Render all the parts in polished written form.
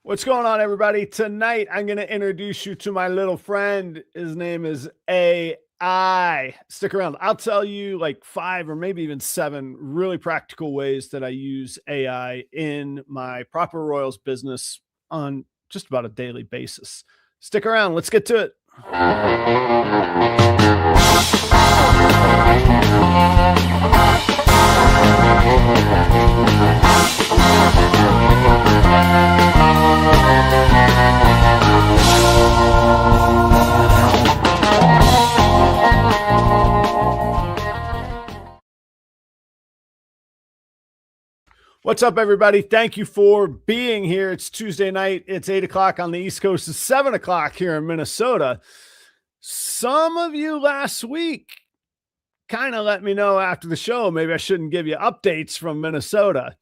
What's going on, everybody? Tonight, I'm going to introduce you to my little friend. His name is AI. Stick around. I'll tell you like 5 or maybe even 7 really practical ways that I use AI in my proper Royals business on just about a daily basis. Stick around. Let's get to it. What's up, everybody? Thank you for being here. It's Tuesday night. It's 8 o'clock on the East Coast. It's 7 o'clock here in Minnesota. Some of you last week kind of let me know after the show, maybe I shouldn't give you updates from Minnesota.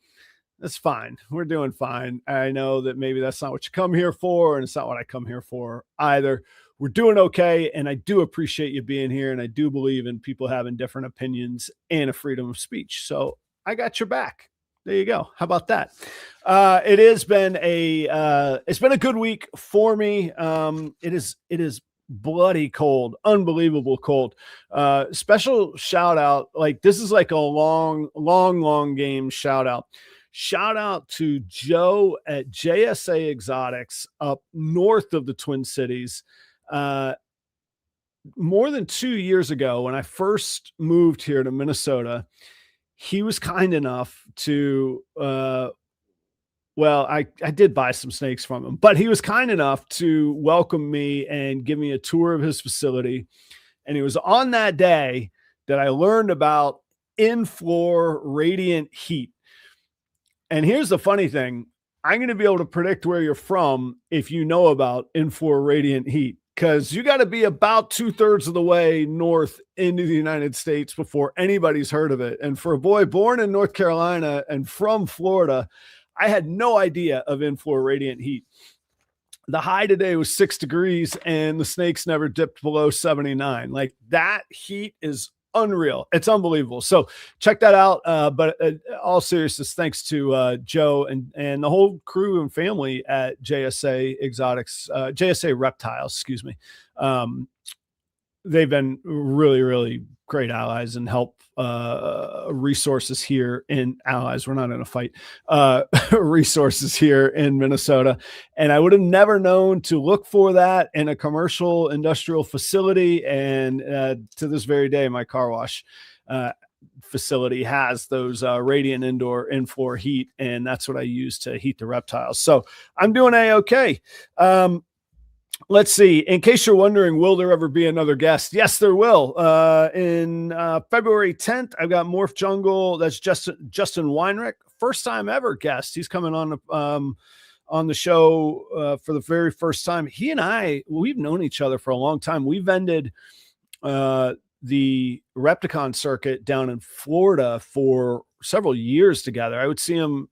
That's fine. We're doing fine. I know that maybe that's not what you come here for, and it's not what I come here for either. We're doing okay, and I do appreciate you being here, and I do believe in people having different opinions and a freedom of speech. So I got your back. There you go. How about that? It has been it's been a good week for me. It is bloody cold, unbelievable cold. Special shout out. Like, this is like a long game shout out. Shout out to Joe at JSA Exotics up north of the Twin Cities. More than 2 years ago, when I first moved here to Minnesota, he was kind enough to, I did buy some snakes from him, but he was kind enough to welcome me and give me a tour of his facility. And it was on that day that I learned about in-floor radiant heat. And here's the funny thing. I'm going to be able to predict where you're from if you know about in-floor radiant heat, because you got to be about 2/3 of the way north into the United States before anybody's heard of it. And for a boy born in North Carolina and from Florida, I had no idea of in-floor radiant heat. The high today was 6 degrees and the snakes never dipped below 79. Like, that heat is unreal. It's unbelievable. So check that out. But all seriousness, thanks to Joe and the whole crew and family at JSA Exotics, JSA Reptiles, excuse me. They've been really, really great allies and help resources here in allies. We're not in a fight. Resources here in Minnesota. And I would have never known to look for that in a commercial industrial facility. And to this very day, my car wash facility has those radiant indoor in-floor heat. And that's what I use to heat the reptiles. So I'm doing A-okay. Let's see. In case you're wondering, will there ever be another guest? Yes, there will. In February 10th, I've got Morph Jungle. That's Justin Weinrich, first time ever guest. He's coming on the show for the very first time. He and I, we've known each other for a long time. We vended the Repticon circuit down in Florida for several years together. I would see him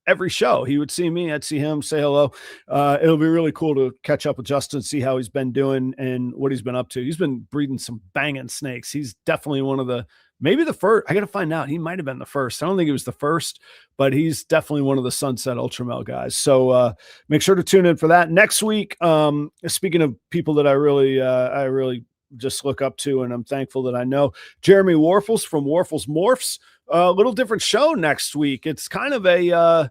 every show. He would see me, I'd see him, say hello. It'll be really cool to catch up with Justin, see how he's been doing and what he's been up to. He's been breeding some banging snakes. He's definitely one of the, maybe the first. I got to find out. He might have been the first. I don't think he was the first, but he's definitely one of the Sunset Ultramel guys. So make sure to tune in for that next week. Speaking of people that I really just look up to, and I'm thankful that I know, Jeremy Warfels from Warfels Morphs. A little different show next week. It's kind of a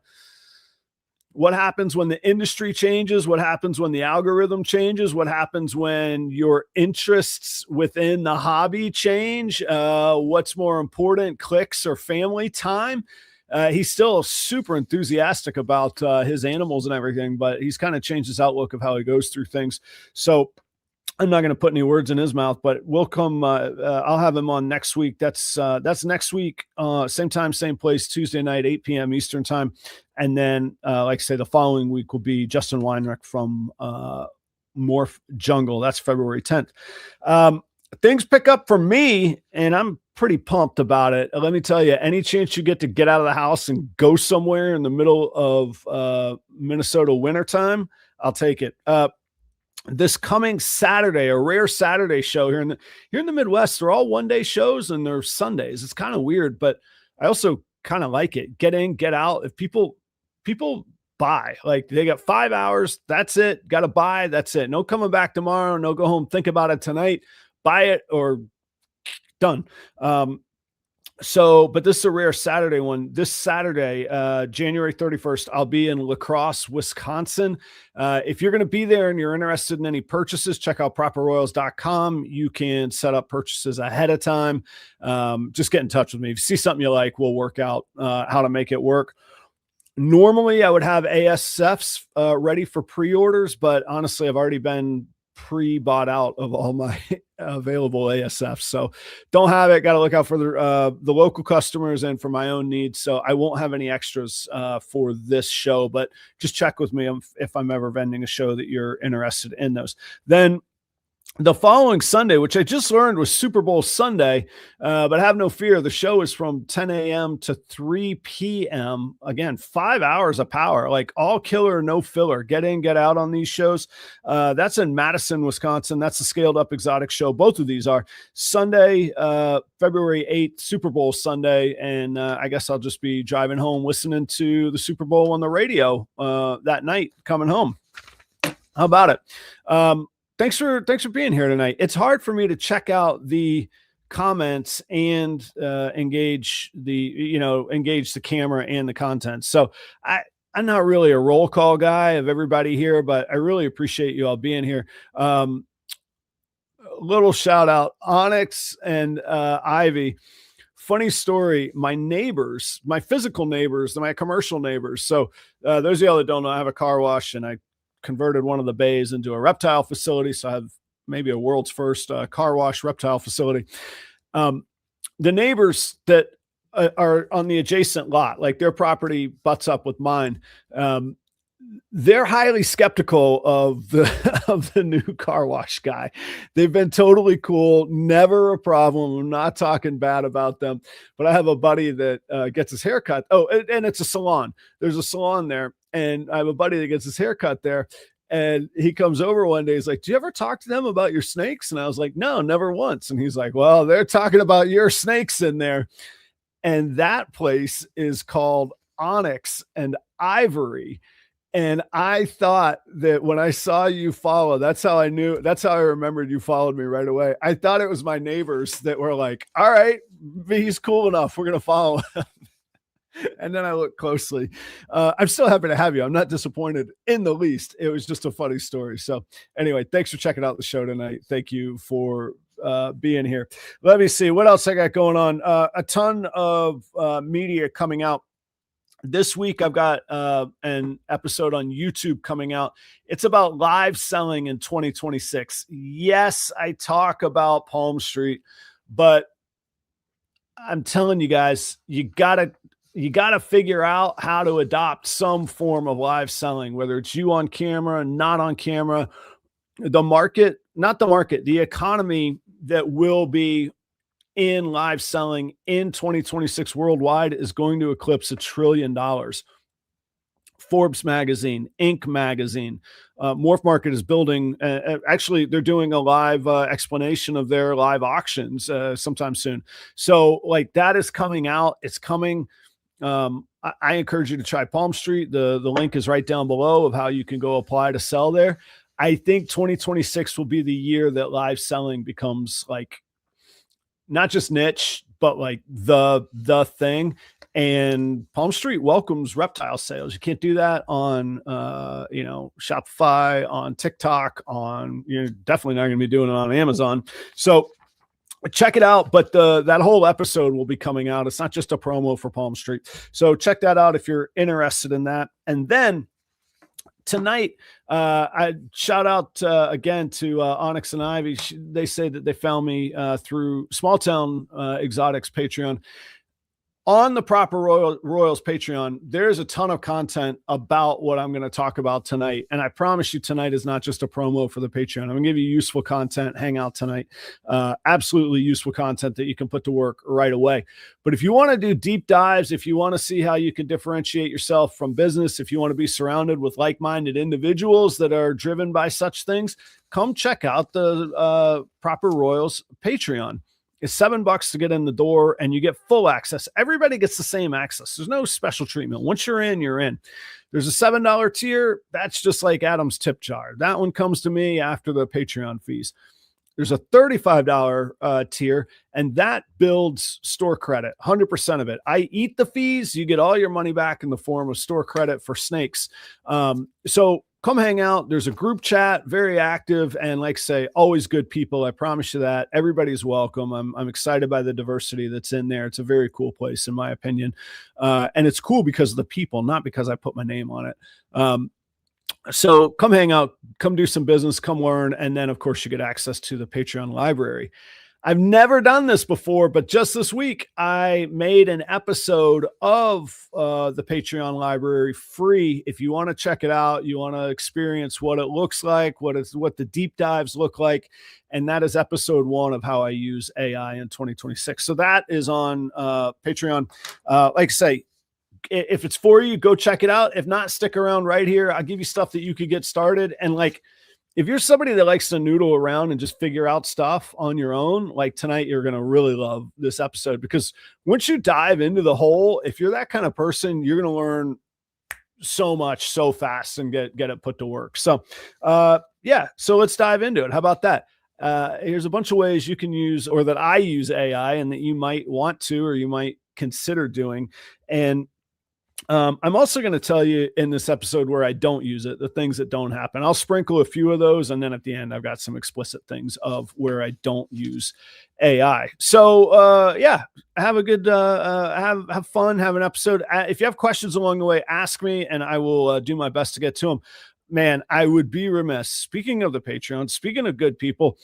what happens when the industry changes, what happens when the algorithm changes, what happens when your interests within the hobby change, what's more important, clicks or family time. He's still super enthusiastic about his animals and everything, but he's kind of changed his outlook of how he goes through things. So I'm not going to put any words in his mouth, but we'll come. I'll have him on next week. That's next week, same time, same place, Tuesday night, 8 p.m. Eastern time. And then, like I say, the following week will be Justin Weinrich from Morph Jungle. That's February 10th. Things pick up for me, and I'm pretty pumped about it. Let me tell you, any chance you get to get out of the house and go somewhere in the middle of Minnesota wintertime, I'll take it. This coming Saturday, a rare Saturday show here in the Midwest. They're all one-day shows and they're Sundays. It's kind of weird, but I also kind of like it. Get in, get out. If people buy. Like they got 5 hours. That's it. Got to buy. That's it. No coming back tomorrow. No go home. Think about it tonight. Buy it or done. But this is a rare Saturday one. This Saturday, January 31st, I'll be in La Crosse, Wisconsin. If you're going to be there and you're interested in any purchases, check out properroyals.com. You can set up purchases ahead of time. Just get in touch with me. If you see something you like, we'll work out how to make it work. Normally, I would have ASFs ready for pre-orders, but honestly, I've already been pre-bought out of all my available ASFs. So don't have it. Got to look out for the local customers and for my own needs. So I won't have any extras for this show, but just check with me if I'm ever vending a show that you're interested in those. Then the following Sunday, which I just learned was Super Bowl Sunday, but have no fear. The show is from 10 a.m. to 3 p.m. Again, 5 hours of power, like all killer, no filler. Get in, get out on these shows. That's in Madison, Wisconsin. That's the Scaled Up Exotic show. Both of these are Sunday, February 8th, Super Bowl Sunday. And I guess I'll just be driving home, listening to the Super Bowl on the radio that night, coming home. How about it? Thanks for being here tonight. It's hard for me to check out the comments and engage the camera and the content. So I'm not really a roll call guy of everybody here, but I really appreciate you all being here. Little shout out, Onyx and Ivy. Funny story. My neighbors, my physical neighbors, my commercial neighbors. So those of y'all that don't know, I have a car wash and I converted one of the bays into a reptile facility. So I have maybe a world's first car wash reptile facility. The neighbors that are on the adjacent lot, like their property butts up with mine. They're highly skeptical of the new car wash guy. They've been totally cool. Never a problem. I'm not talking bad about them, but I have a buddy that gets his hair cut. Oh, and it's a salon. There's a salon there. And I have a buddy that gets his hair cut there. And he comes over one day. He's like, do you ever talk to them about your snakes? And I was like, no, never once. And he's like, well, they're talking about your snakes in there. And that place is called Onyx and Ivory. And I thought that when I saw you follow, that's how I remembered you followed me right away. I thought it was my neighbors that were like, all right, he's cool enough. We're going to follow him. And then I looked closely. I'm still happy to have you. I'm not disappointed in the least. It was just a funny story. So anyway, thanks for checking out the show tonight. Thank you for being here. Let me see what else I got going on. A ton of media coming out. This week, I've got an episode on YouTube coming out. It's about live selling in 2026. Yes, I talk about Palm Street, but I'm telling you guys, you gotta figure out how to adopt some form of live selling, whether it's you on camera, not on camera. The economy that will be in live selling in 2026 worldwide is going to eclipse $1 trillion. Forbes magazine, Inc. magazine, Morph Market is building. Actually, they're doing a live explanation of their live auctions sometime soon. So like that is coming out. It's coming. I encourage you to try Palm Street. The link is right down below of how you can go apply to sell there. I think 2026 will be the year that live selling becomes like not just niche, but like the thing. And Palm Street welcomes reptile sales. You can't do that on, Shopify, on TikTok, you're definitely not going to be doing it on Amazon. So check it out. But that whole episode will be coming out. It's not just a promo for Palm Street. So check that out if you're interested in that. And then tonight, I shout out again to Onyx and Ivy. They say that they found me through Small Town Exotics Patreon. On the Proper Royals Patreon, there's a ton of content about what I'm going to talk about tonight. And I promise you tonight is not just a promo for the Patreon. I'm going to give you useful content, hang out tonight. Absolutely useful content that you can put to work right away. But if you want to do deep dives, if you want to see how you can differentiate yourself from business, if you want to be surrounded with like-minded individuals that are driven by such things, come check out the Proper Royals Patreon. is $7 to get in the door, and you get full access. Everybody gets the same access. There's no special treatment. Once you're in, you're in. There's a $7 tier. That's just like Adam's tip jar. That one comes to me after the Patreon fees. There's a $35 tier, and that builds store credit, 100% of it. I eat the fees. You get all your money back in the form of store credit for snakes. So come hang out. There's a group chat, very active, and like I say, always good people. I promise you that. Everybody's welcome. I'm excited by the diversity that's in there. It's a very cool place, in my opinion. And it's cool because of the people, not because I put my name on it. So come hang out, come do some business, come learn. And then, of course, you get access to the Patreon library. I've never done this before, but just this week, I made an episode of the Patreon library free. If you want to check it out, you want to experience what it looks like, what the deep dives look like. And that is episode 1 of how I use AI in 2026. So that is on Patreon. Like I say, if it's for you, go check it out. If not, stick around right here. I'll give you stuff that you could get started. And like, if you're somebody that likes to noodle around and just figure out stuff on your own, like tonight, you're going to really love this episode, because once you dive into the hole, if you're that kind of person, you're going to learn so much so fast and get it put to work. So, yeah, so let's dive into it. How about that? Here's a bunch of ways you can use, or that I use AI and that you might want to, or you might consider doing. And I'm also going to tell you in this episode where I don't use it, the things that don't happen. I'll sprinkle a few of those, and then at the end, I've got some explicit things of where I don't use AI. So yeah, have a good have fun, have an episode. If you have questions along the way, ask me, and I will do my best to get to them. Man, I would be remiss. Speaking of the Patreon, speaking of good people,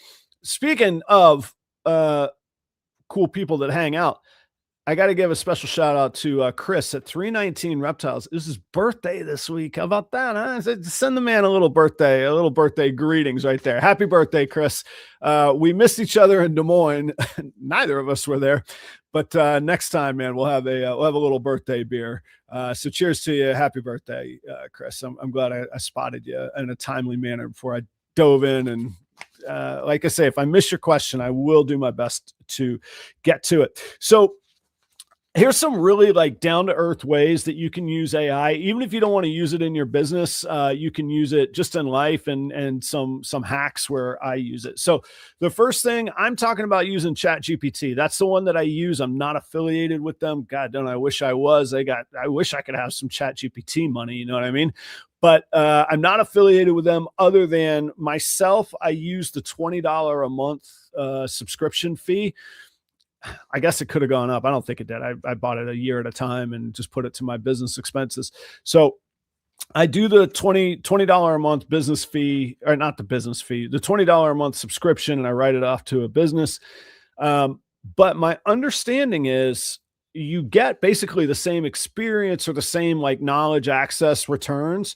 speaking of cool people that hang out, I got to give a special shout out to Chris at 319 Reptiles. It was his birthday this week. How about that? Huh? Send the man a little birthday greetings right there. Happy birthday, Chris. We missed each other in Des Moines. Neither of us were there, but next time, man, we'll have a little birthday beer. So cheers to you. Happy birthday, Chris. I'm glad I spotted you in a timely manner before I dove in. And like I say, if I miss your question, I will do my best to get to it. So here's some really like down to earth ways that you can use AI. Even if you don't want to use it in your business, you can use it just in life, and some hacks where I use it. So the first thing, I'm talking about using ChatGPT. That's the one that I use. I'm not affiliated with them. God, don't I wish I was. I wish I could have some ChatGPT money. You know what I mean? But I'm not affiliated with them other than myself. I use the $20 a month subscription fee. I guess it could have gone up. I don't think it did. I bought it a year at a time and just put it to my business expenses. So I do the $20 a month business fee, or not the business fee, the $20 a month subscription, and I write it off to a business. But my understanding is you get basically the same experience or the same like knowledge access returns,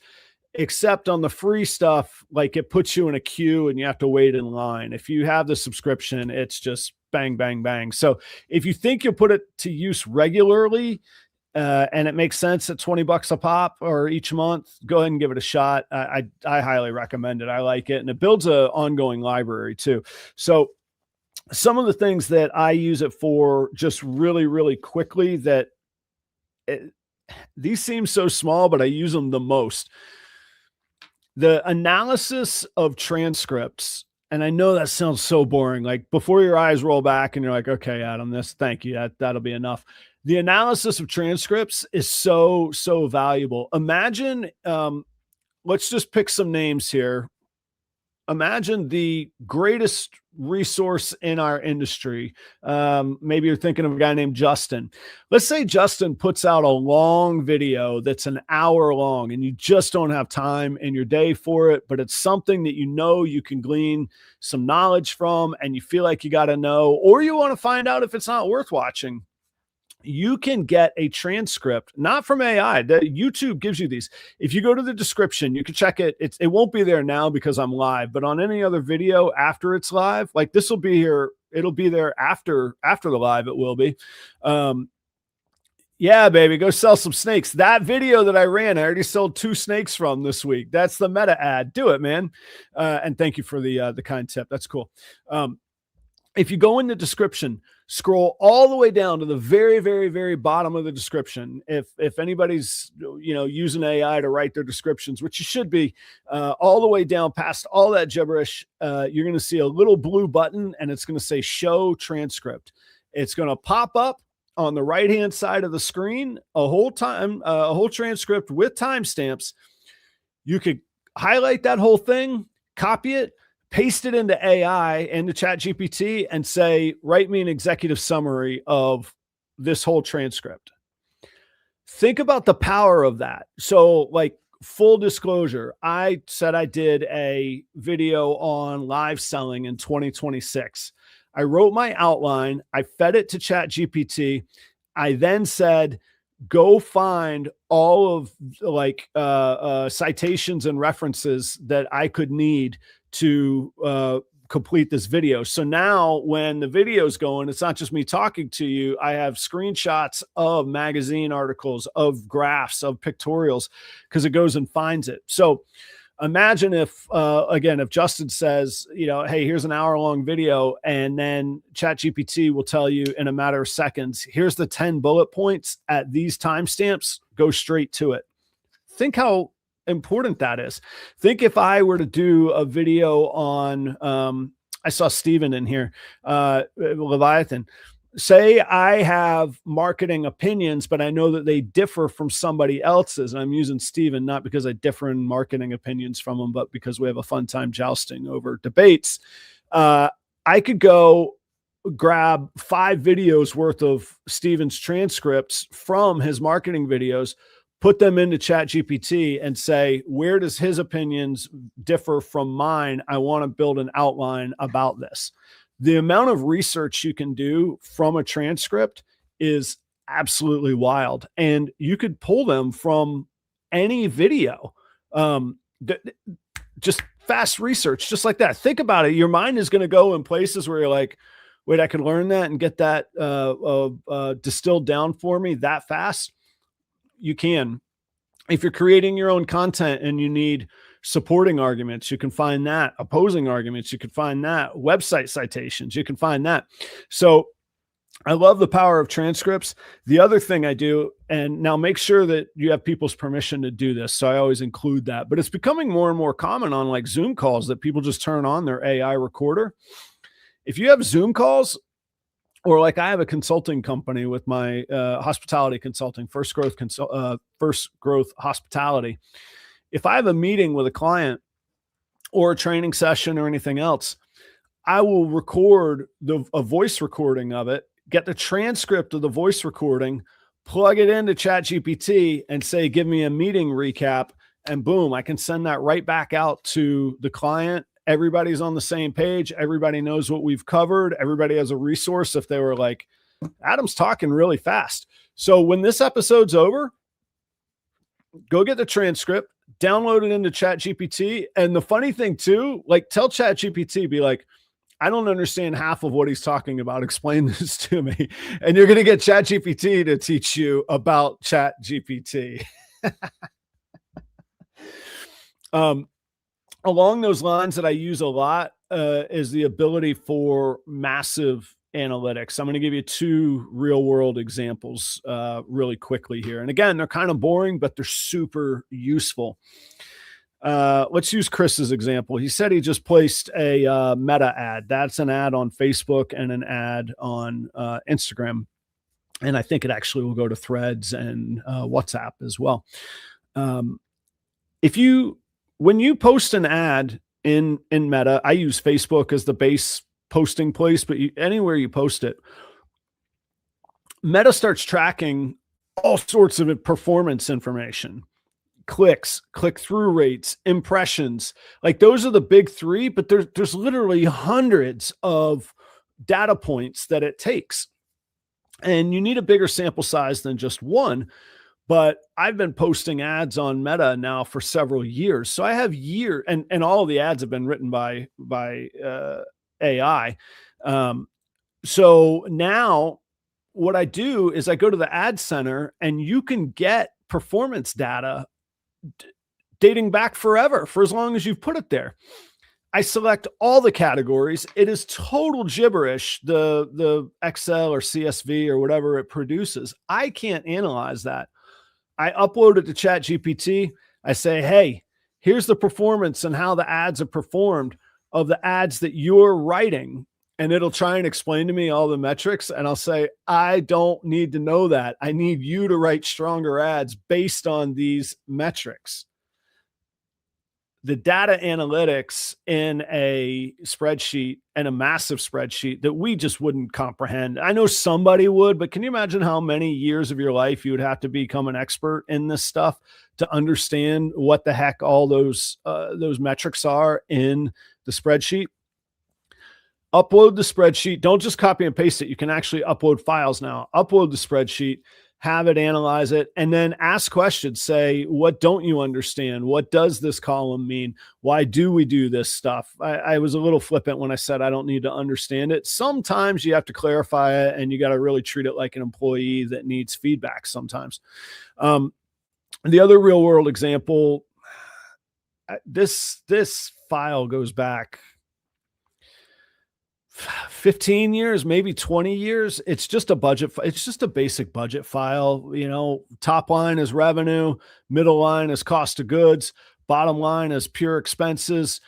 except on the free stuff, like it puts you in a queue and you have to wait in line. If you have the subscription, it's just bang, bang, bang. So if you think you'll put it to use regularly, and it makes sense at $20 a pop or each month, go ahead and give it a shot. I highly recommend it. I like it. And it builds an ongoing library too. So some of the things that I use it for, just really, really quickly, these seem so small, but I use them the most. The analysis of transcripts. And I know that sounds so boring. Like before your eyes roll back and you're like, okay, Adam, thank you. That'll be enough. The analysis of transcripts is so, so valuable. Imagine, let's just pick some names here. Imagine the greatest resource in our industry. Maybe you're thinking of a guy named Justin. Let's say Justin puts out a long video that's an hour long and you just don't have time in your day for it, but it's something that you know you can glean some knowledge from and you feel like you got to know, or you want to find out if it's not worth watching. You can get a transcript, not from AI. YouTube gives you these. If you go to the description, you can check it. It won't be there now because I'm live, but on any other video after it's live, like this will be here. It'll be there after the live. It will be. Yeah, baby, go sell some snakes. That video that I ran, I already sold 2 snakes from this week. That's the meta ad. Do it, man. And thank you for the kind tip. That's cool. if you go in the description, scroll all the way down to the very, very, very bottom of the description. If anybody's using AI to write their descriptions, which you should be, all the way down past all that gibberish, you're going to see a little blue button, and it's going to say Show Transcript. It's going to pop up on the right hand side of the screen a whole transcript with timestamps. You could highlight that whole thing, copy it, paste it into AI, into ChatGPT, and say, write me an executive summary of this whole transcript. Think about the power of that. So, like, full disclosure, I said I did a video on live selling in 2026. I wrote my outline. I fed it to ChatGPT. I then said, go find all of citations and references that I could need to complete this video. So now when the video's going, it's not just me talking to you. I have screenshots of magazine articles, of graphs, of pictorials, because it goes and finds it. So imagine if, again, if Justin says, hey, here's an hour-long video, and then ChatGPT will tell you in a matter of seconds, here's the 10 bullet points at these timestamps, go straight to it. Think how important that is. Think if I were to do a video on, I saw Steven in here, Leviathan. Say I have marketing opinions, but I know that they differ from somebody else's. And I'm using Steven not because I differ in marketing opinions from him, but because we have a fun time jousting over debates. I could go grab 5 videos worth of Steven's transcripts from his marketing videos, put them into ChatGPT, and say, where does his opinions differ from mine? I want to build an outline about this. The amount of research you can do from a transcript is absolutely wild. And you could pull them from any video. Just fast research, just like that. Think about it. Your mind is going to go in places where you're like, wait, I could learn that and get that distilled down for me that fast. You can. If you're creating your own content and you need supporting arguments, you can find that. Opposing arguments, you can find that. Website citations, you can find that. So I love the power of transcripts. The other thing I do, and now make sure that you have people's permission to do this, so I always include that, but it's becoming more and more common on like Zoom calls that people just turn on their AI recorder. If you have Zoom calls, or like I have a consulting company with my hospitality consulting, First Growth Hospitality. If I have a meeting with a client or a training session or anything else, I will record a voice recording of it, get the transcript of the voice recording, plug it into ChatGPT and say, give me a meeting recap, and boom, I can send that right back out to the client. Everybody's on the same page. Everybody knows what we've covered. Everybody has a resource if they were like, Adam's talking really fast. So when this episode's over, go get the transcript, download it into ChatGPT. And the funny thing too, like tell ChatGPT, be like, I don't understand half of what he's talking about. Explain this to me. And you're going to get ChatGPT to teach you about ChatGPT. Along those lines that I use a lot is the ability for massive analytics. I'm going to give you 2 real world examples really quickly here. And again, they're kind of boring, but they're super useful. Let's use Chris's example. He said he just placed a Meta ad. That's an ad on Facebook and an ad on Instagram. And I think it actually will go to Threads and WhatsApp as well. When you post an ad in Meta, I use Facebook as the base posting place, but anywhere you post it, Meta starts tracking all sorts of performance information, clicks, click-through rates, impressions. Like those are the big 3, but there's literally hundreds of data points that it takes. And you need a bigger sample size than just one. But I've been posting ads on Meta now for several years. So I have and all of the ads have been written by AI. So now what I do is I go to the ad center, and you can get performance data dating back forever, for as long as you've put it there. I select all the categories. It is total gibberish, the Excel or CSV or whatever it produces. I can't analyze that. I upload it to ChatGPT. I say, hey, here's the performance and how the ads are performed of the ads that you're writing. And it'll try and explain to me all the metrics. And I'll say, I don't need to know that. I need you to write stronger ads based on these metrics. The data analytics in a spreadsheet, and a massive spreadsheet that we just wouldn't comprehend. I know somebody would, but can you imagine how many years of your life you would have to become an expert in this stuff to understand what the heck all those metrics are in the spreadsheet? Upload the spreadsheet. Don't just copy and paste it. You can actually upload files now. Upload the spreadsheet, have it analyze it, and then ask questions. Say, what don't you understand? What does this column mean? Why do we do this stuff? I was a little flippant when I said I don't need to understand it. Sometimes you have to clarify it, and you got to really treat it like an employee that needs feedback sometimes. The other real world example, this file goes back 15 years, maybe 20 years. It's just a budget. It's just a basic budget file. You know, top line is revenue, middle line is cost of goods, bottom line is pure expenses.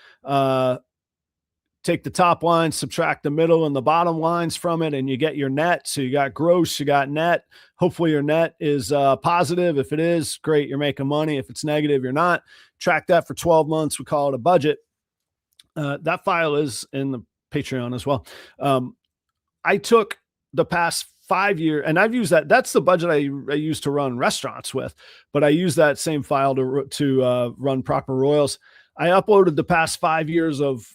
Take the top line, subtract the middle and the bottom lines from it, and you get your net. So you got gross, you got net. Hopefully your net is positive. If it is, great, you're making money. If it's negative, you're not. Track that for 12 months. We call it a budget. That file is in the Patreon as well. I took the past 5 years, and I've used that. That's the budget I use to run restaurants with, but I use that same file to run Proper Royals. I uploaded the past 5 years of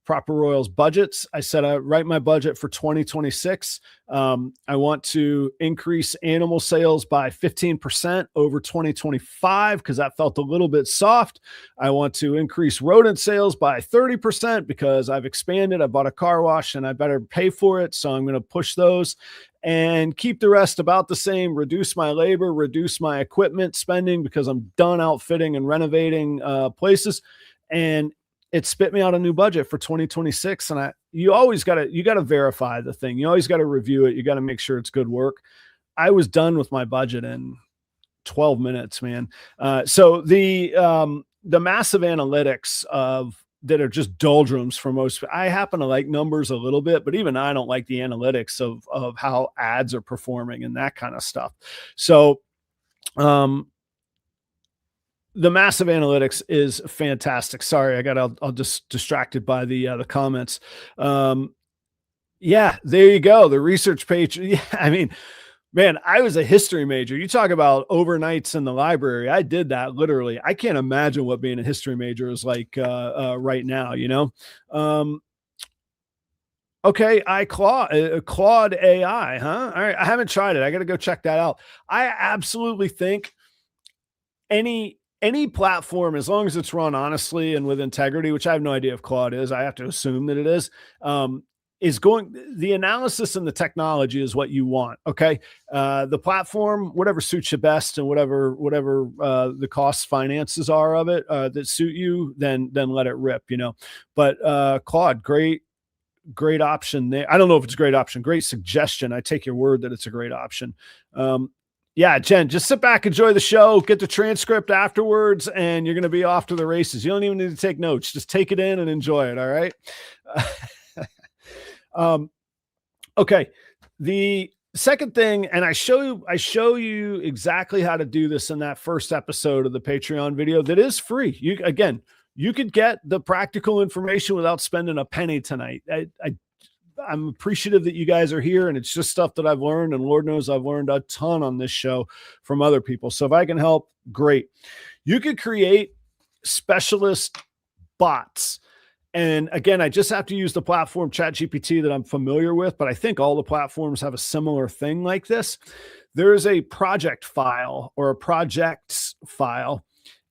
Proper Royals budgets. I said, I write my budget for 2026. I want to increase animal sales by 15% over 2025 because that felt a little bit soft. I want to increase rodent sales by 30% because I've expanded. I bought a car wash and I better pay for it. So I'm going to push those and keep the rest about the same, reduce my labor, reduce my equipment spending because I'm done outfitting and renovating places. And it spit me out a new budget for 2026. And you always got to verify the thing. You always got to review it. You got to make sure it's good work. I was done with my budget in 12 minutes, man. So the massive analytics that are just doldrums for most. I happen to like numbers a little bit, but even I don't like the analytics of how ads are performing and that kind of stuff. So, the massive analytics is fantastic. Sorry, I'll just distracted by the comments. Yeah, there you go. The research page. Yeah, I mean, man, I was a history major. You talk about overnights in the library. I did that literally. I can't imagine what being a history major is like right now, you know? Okay, Claude AI, huh? All right, I haven't tried it. I got to go check that out. I absolutely think any platform, as long as it's run honestly and with integrity, which I have no idea if Claude is, I have to assume that it is going, the analysis and the technology is what you want. Okay. The platform, whatever suits you best and whatever the cost finances are of it that suit you, then let it rip, you know. But Claude, great option there. I don't know if it's a great option, great suggestion. I take your word that it's a great option. Yeah, Jen, just sit back, enjoy the show, get the transcript afterwards, and you're going to be off to the races. You don't even need to take notes. Just take it in and enjoy it. All right. Okay. The second thing, and I show you exactly how to do this in that first episode of the Patreon video that is free. You could get the practical information without spending a penny tonight. I'm appreciative that you guys are here, and it's just stuff that I've learned, and Lord knows I've learned a ton on this show from other people. So if I can help, great. You could create specialist bots. And again, I just have to use the platform ChatGPT that I'm familiar with, but I think all the platforms have a similar thing like this. There is a project file or a projects file.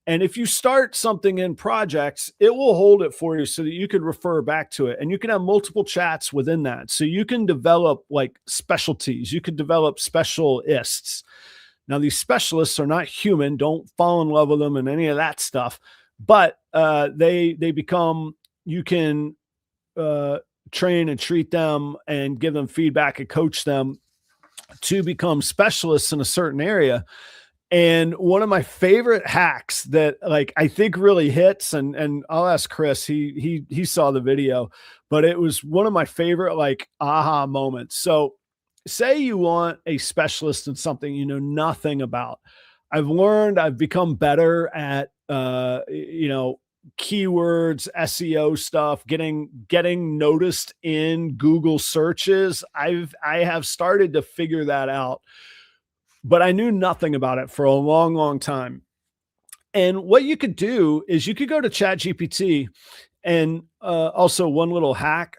And if you start something in projects, it will hold it for you so that you can refer back to it. And you can have multiple chats within that. So you can develop like specialties. You could develop specialists. Now, these specialists are not human. Don't fall in love with them and any of that stuff. But they become you can train and treat them and give them feedback and coach them to become specialists in a certain area. And one of my favorite hacks that like I think really hits, and I'll ask Chris, he saw the video, but it was one of my favorite like aha moments. So say you want a specialist in something you know nothing about. I've become better at keywords, SEO stuff, getting noticed in Google searches. I have started to figure that out, but I knew nothing about it for a long, long time. And what you could do is you could go to ChatGPT, and also one little hack,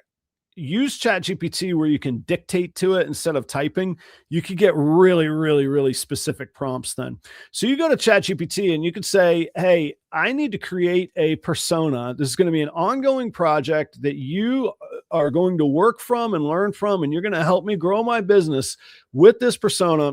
use ChatGPT where you can dictate to it instead of typing. You could get really, really, really specific prompts then. So you go to ChatGPT and you could say, hey, I need to create a persona. This is going to be an ongoing project that you are going to work from and learn from, and you're going to help me grow my business with this persona.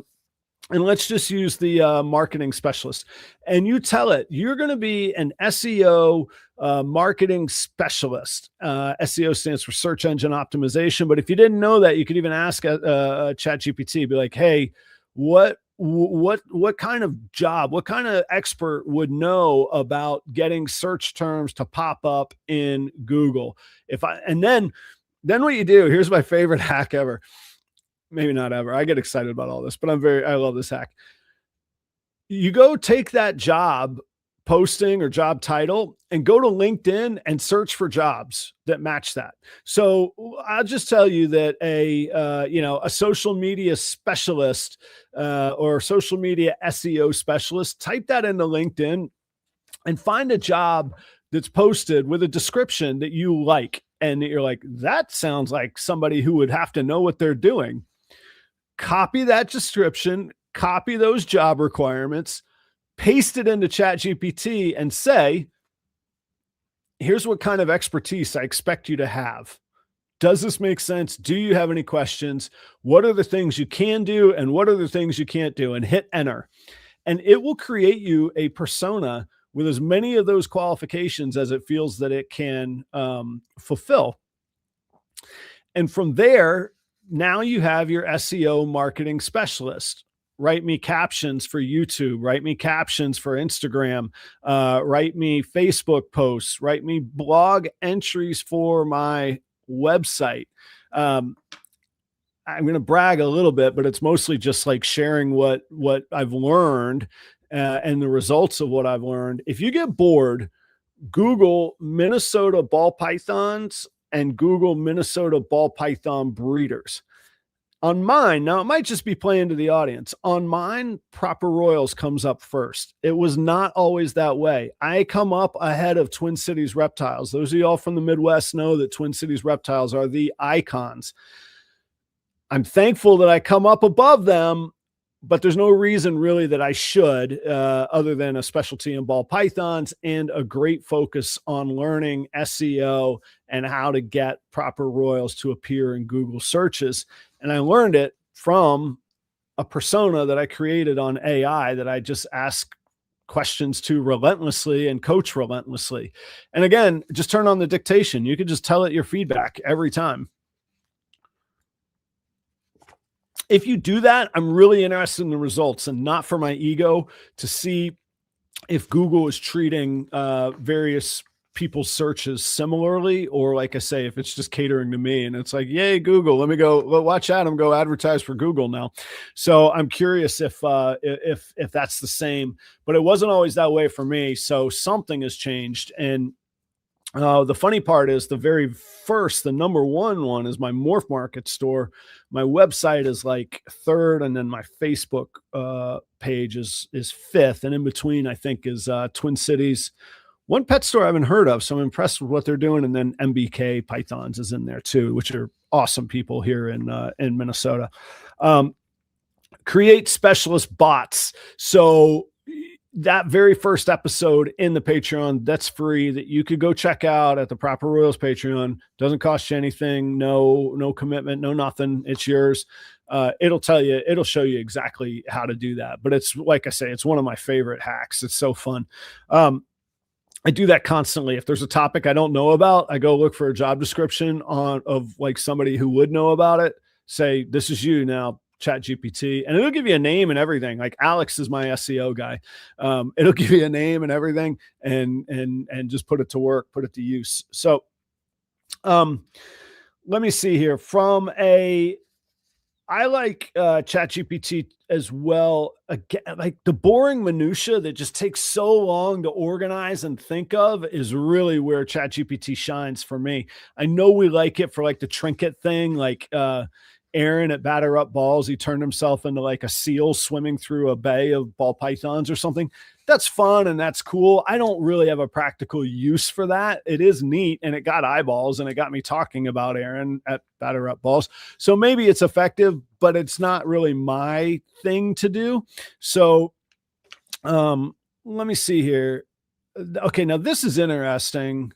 And let's just use the marketing specialist. And you tell it, you're going to be an SEO marketing specialist. SEO stands for search engine optimization. But if you didn't know that, you could even ask ChatGPT, be like, hey, what kind of job, what kind of expert would know about getting search terms to pop up in Google? And then what you do, here's my favorite hack ever. Maybe not ever. I get excited about all this, but I love this hack. You go take that job posting or job title and go to LinkedIn and search for jobs that match that. So I'll just tell you that a social media specialist or social media SEO specialist, type that into LinkedIn and find a job that's posted with a description that you like. And you're like, that sounds like somebody who would have to know what they're doing. Copy that description, copy those job requirements, paste it into ChatGPT and say, here's what kind of expertise I expect you to have. Does this make sense? Do you have any questions? What are the things you can do and what are the things you can't do? And hit enter. And it will create you a persona with as many of those qualifications as it feels that it can fulfill. And from there, now you have your SEO marketing specialist. Write me captions for YouTube, write me captions for Instagram, write me Facebook posts, write me blog entries for my website. I'm going to brag a little bit, but it's mostly just like sharing what I've learned and the results of what I've learned. If you get bored, Google Minnesota ball pythons and Google Minnesota ball python breeders. On mine, now it might just be playing to the audience. On mine, Proper Royals comes up first. It was not always that way. I come up ahead of Twin Cities Reptiles. Those of y'all from the Midwest know that Twin Cities Reptiles are the icons. I'm thankful that I come up above them, but there's no reason really that I should, other than a specialty in ball pythons and a great focus on learning SEO and how to get Proper Royals to appear in Google searches. And I learned it from a persona that I created on AI that I just ask questions to relentlessly and coach relentlessly. And again, just turn on the dictation. You can just tell it your feedback every time. If you do that, I'm really interested in the results and not for my ego, to see if Google is treating various people's searches similarly, or like I say, if it's just catering to me and it's like, yay, Google, let me go watch Adam go advertise for Google now. So I'm curious if that's the same, but it wasn't always that way for me. So something has changed. And the funny part is the number one is my Morph Market store. My website is like third, and then my Facebook page is fifth, and in between I think is Twin Cities. One pet store I haven't heard of, so I'm impressed with what they're doing. And then MBK Pythons is in there too, which are awesome people here in Minnesota. Create specialist bots. So that very first episode in the Patreon, that's free, that you could go check out at the Proper Royals Patreon. Doesn't cost you anything. No commitment, no nothing. It's yours. It'll show you exactly how to do that. But it's like I say, it's one of my favorite hacks. It's so fun. I do that constantly. If there's a topic I don't know about, I go look for a job description of like somebody who would know about it. Say, this is you now, ChatGPT, and it'll give you a name and everything. Like Alex is my SEO guy. It'll give you a name and everything, and just put it to work, put it to use. So, let me see here. I like ChatGPT as well. Again, like the boring minutia that just takes so long to organize and think of is really where ChatGPT shines for me. I know we like it for like the trinket thing, like Aaron at Batter Up Balls. He turned himself into like a seal swimming through a bay of ball pythons or something. That's fun and that's cool. I don't really have a practical use for that. It is neat and it got eyeballs and it got me talking about Aaron at Batter Up Balls. So maybe it's effective, but it's not really my thing to do. So let me see here. Okay, now this is interesting.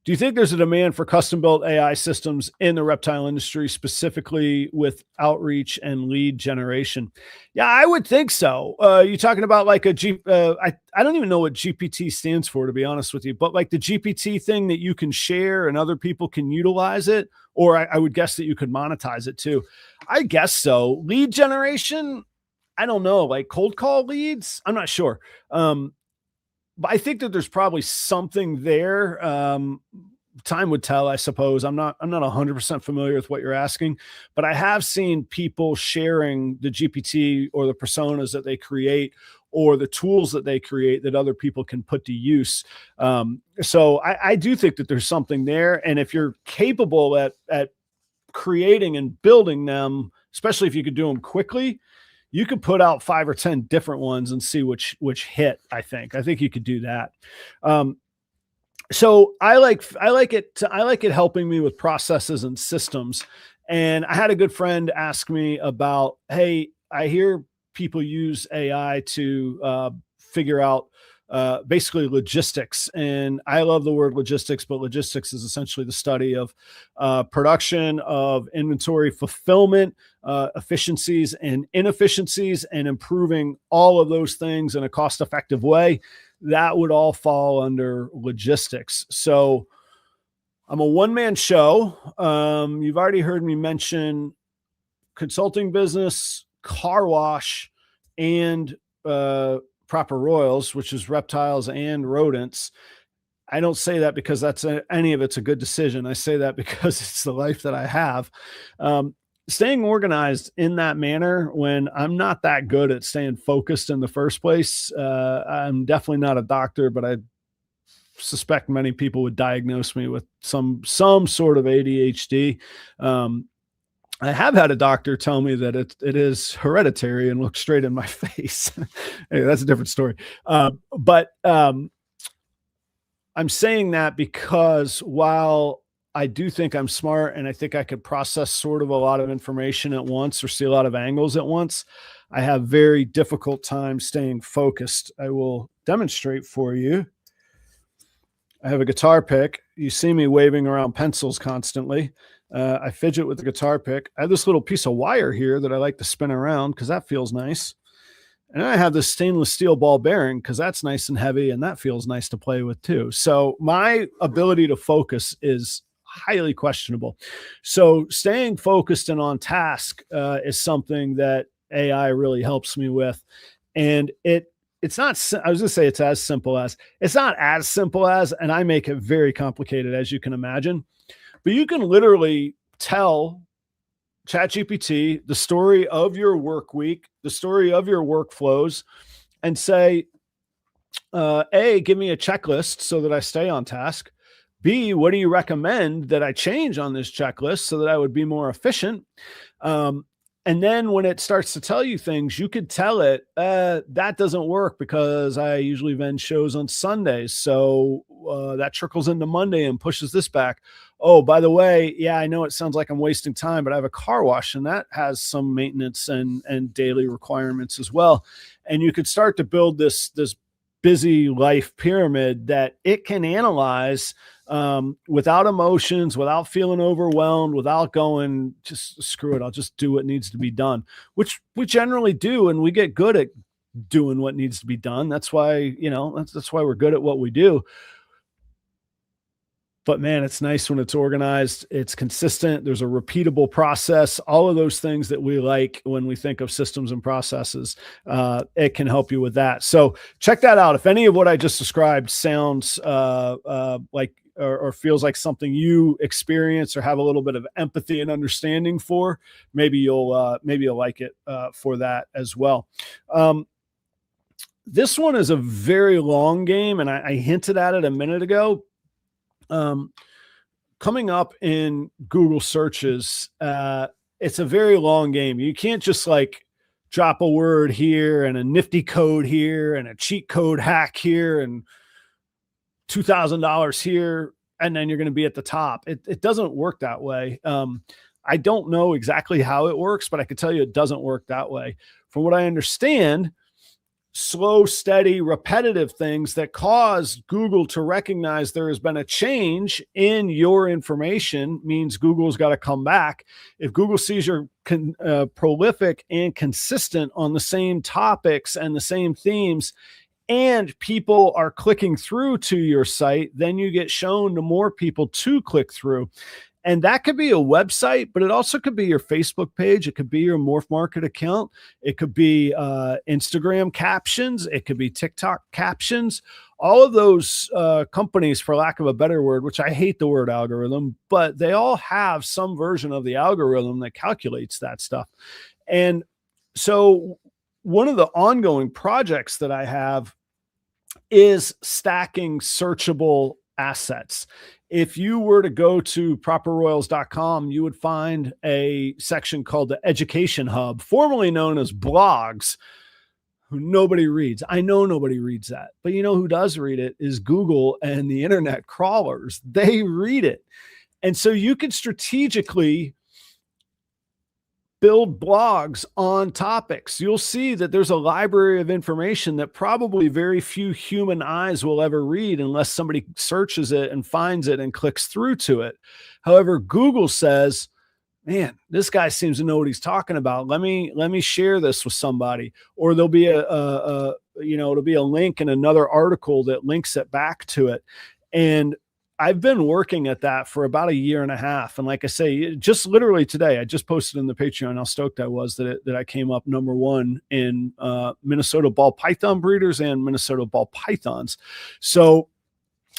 Do you think there's a demand for custom-built AI systems in the reptile industry, specifically with outreach and lead generation? Yeah, I would think so. You're talking about like I don't even know what GPT stands for, to be honest with you, but like the GPT thing that you can share and other people can utilize it, or I would guess that you could monetize it too. I guess so. Lead generation, I don't know, like cold call leads? I'm not sure. But I think that there's probably something there. Time would tell, I suppose. I'm not 100% familiar with what you're asking, but I have seen people sharing the GPT or the personas that they create or the tools that they create that other people can put to use. So I do think that there's something there. And if you're capable at creating and building them, especially if you could do them quickly, you could put out 5 or 10 different ones and see which hit. I think you could do that. So I like it helping me with processes and systems. And I had a good friend ask me about, hey, I hear people use AI to figure out basically logistics. And I love the word logistics, but logistics is essentially the study of production, of inventory fulfillment, efficiencies and inefficiencies, and improving all of those things in a cost-effective way. That would all fall under logistics. So I'm a one-man show. You've already heard me mention consulting business, car wash, and proper royals, which is reptiles and rodents. I don't say that because any of it's a good decision. I say that because it's the life that I have. Staying organized in that manner when I'm not that good at staying focused in the first place. I'm definitely not a doctor, but I suspect many people would diagnose me with some sort of ADHD. I have had a doctor tell me that it is hereditary and look straight in my face. Anyway, that's a different story. But I'm saying that because while I do think I'm smart and I think I could process sort of a lot of information at once or see a lot of angles at once, I have very difficult time staying focused. I will demonstrate for you. I have a guitar pick. You see me waving around pencils constantly. I fidget with the guitar pick. I have this little piece of wire here that I like to spin around because that feels nice. And I have this stainless steel ball bearing because that's nice and heavy and that feels nice to play with too. So my ability to focus is highly questionable. So staying focused and on task is something that AI really helps me with. And it's not, I was going to say it's as simple as, it's not as simple as, and I make it very complicated, as you can imagine. But you can literally tell ChatGPT the story of your work week, the story of your workflows, and say, A, give me a checklist so that I stay on task. B, what do you recommend that I change on this checklist so that I would be more efficient? And then when it starts to tell you things, you could tell it, that doesn't work because I usually vend shows on Sundays. So that trickles into Monday and pushes this back. Oh, by the way, yeah, I know it sounds like I'm wasting time, but I have a car wash and that has some maintenance and daily requirements as well. And you could start to build this busy life pyramid that it can analyze without emotions, without feeling overwhelmed, without going, just screw it, I'll just do what needs to be done, which we generally do. And we get good at doing what needs to be done. That's why, that's why we're good at what we do. But man, it's nice when it's organized, it's consistent, there's a repeatable process, all of those things that we like when we think of systems and processes. It can help you with that. So check that out. If any of what I just described sounds like or feels like something you experience or have a little bit of empathy and understanding for, maybe you'll like it for that as well. This one is a very long game, and I hinted at it a minute ago. Coming up in Google searches, it's a very long game. You can't just like drop a word here and a nifty code here and a cheat code hack here and $2,000 here, and then you're going to be at the top. It doesn't work that way. I don't know exactly how it works, but I can tell you it doesn't work that way. From what I understand, slow, steady, repetitive things that cause Google to recognize there has been a change in your information means Google's got to come back. If Google sees you're prolific and consistent on the same topics and the same themes, and people are clicking through to your site, then you get shown to more people to click through. And that could be a website, but it also could be your Facebook page. It could be your Morph Market account. It could be Instagram captions. It could be TikTok captions. All of those companies, for lack of a better word, which I hate the word algorithm, but they all have some version of the algorithm that calculates that stuff. And so one of the ongoing projects that I have is stacking searchable assets. If you were to go to properroyals.com, you would find a section called the Education Hub, formerly known as blogs, who nobody reads. I know nobody reads that, but you know who does read it is Google and the internet crawlers. They read it. And so you could strategically build blogs on topics. You'll see that there's a library of information that probably very few human eyes will ever read unless somebody searches it and finds it and clicks through to it. However, Google says, man, this guy seems to know what he's talking about. Let me share this with somebody. Or there'll be it'll be a link in another article that links it back to it. And I've been working at that for about a year and a half. And like I say, just literally today, I just posted in the Patreon how stoked I was that I came up number one in Minnesota ball python breeders and Minnesota ball pythons. So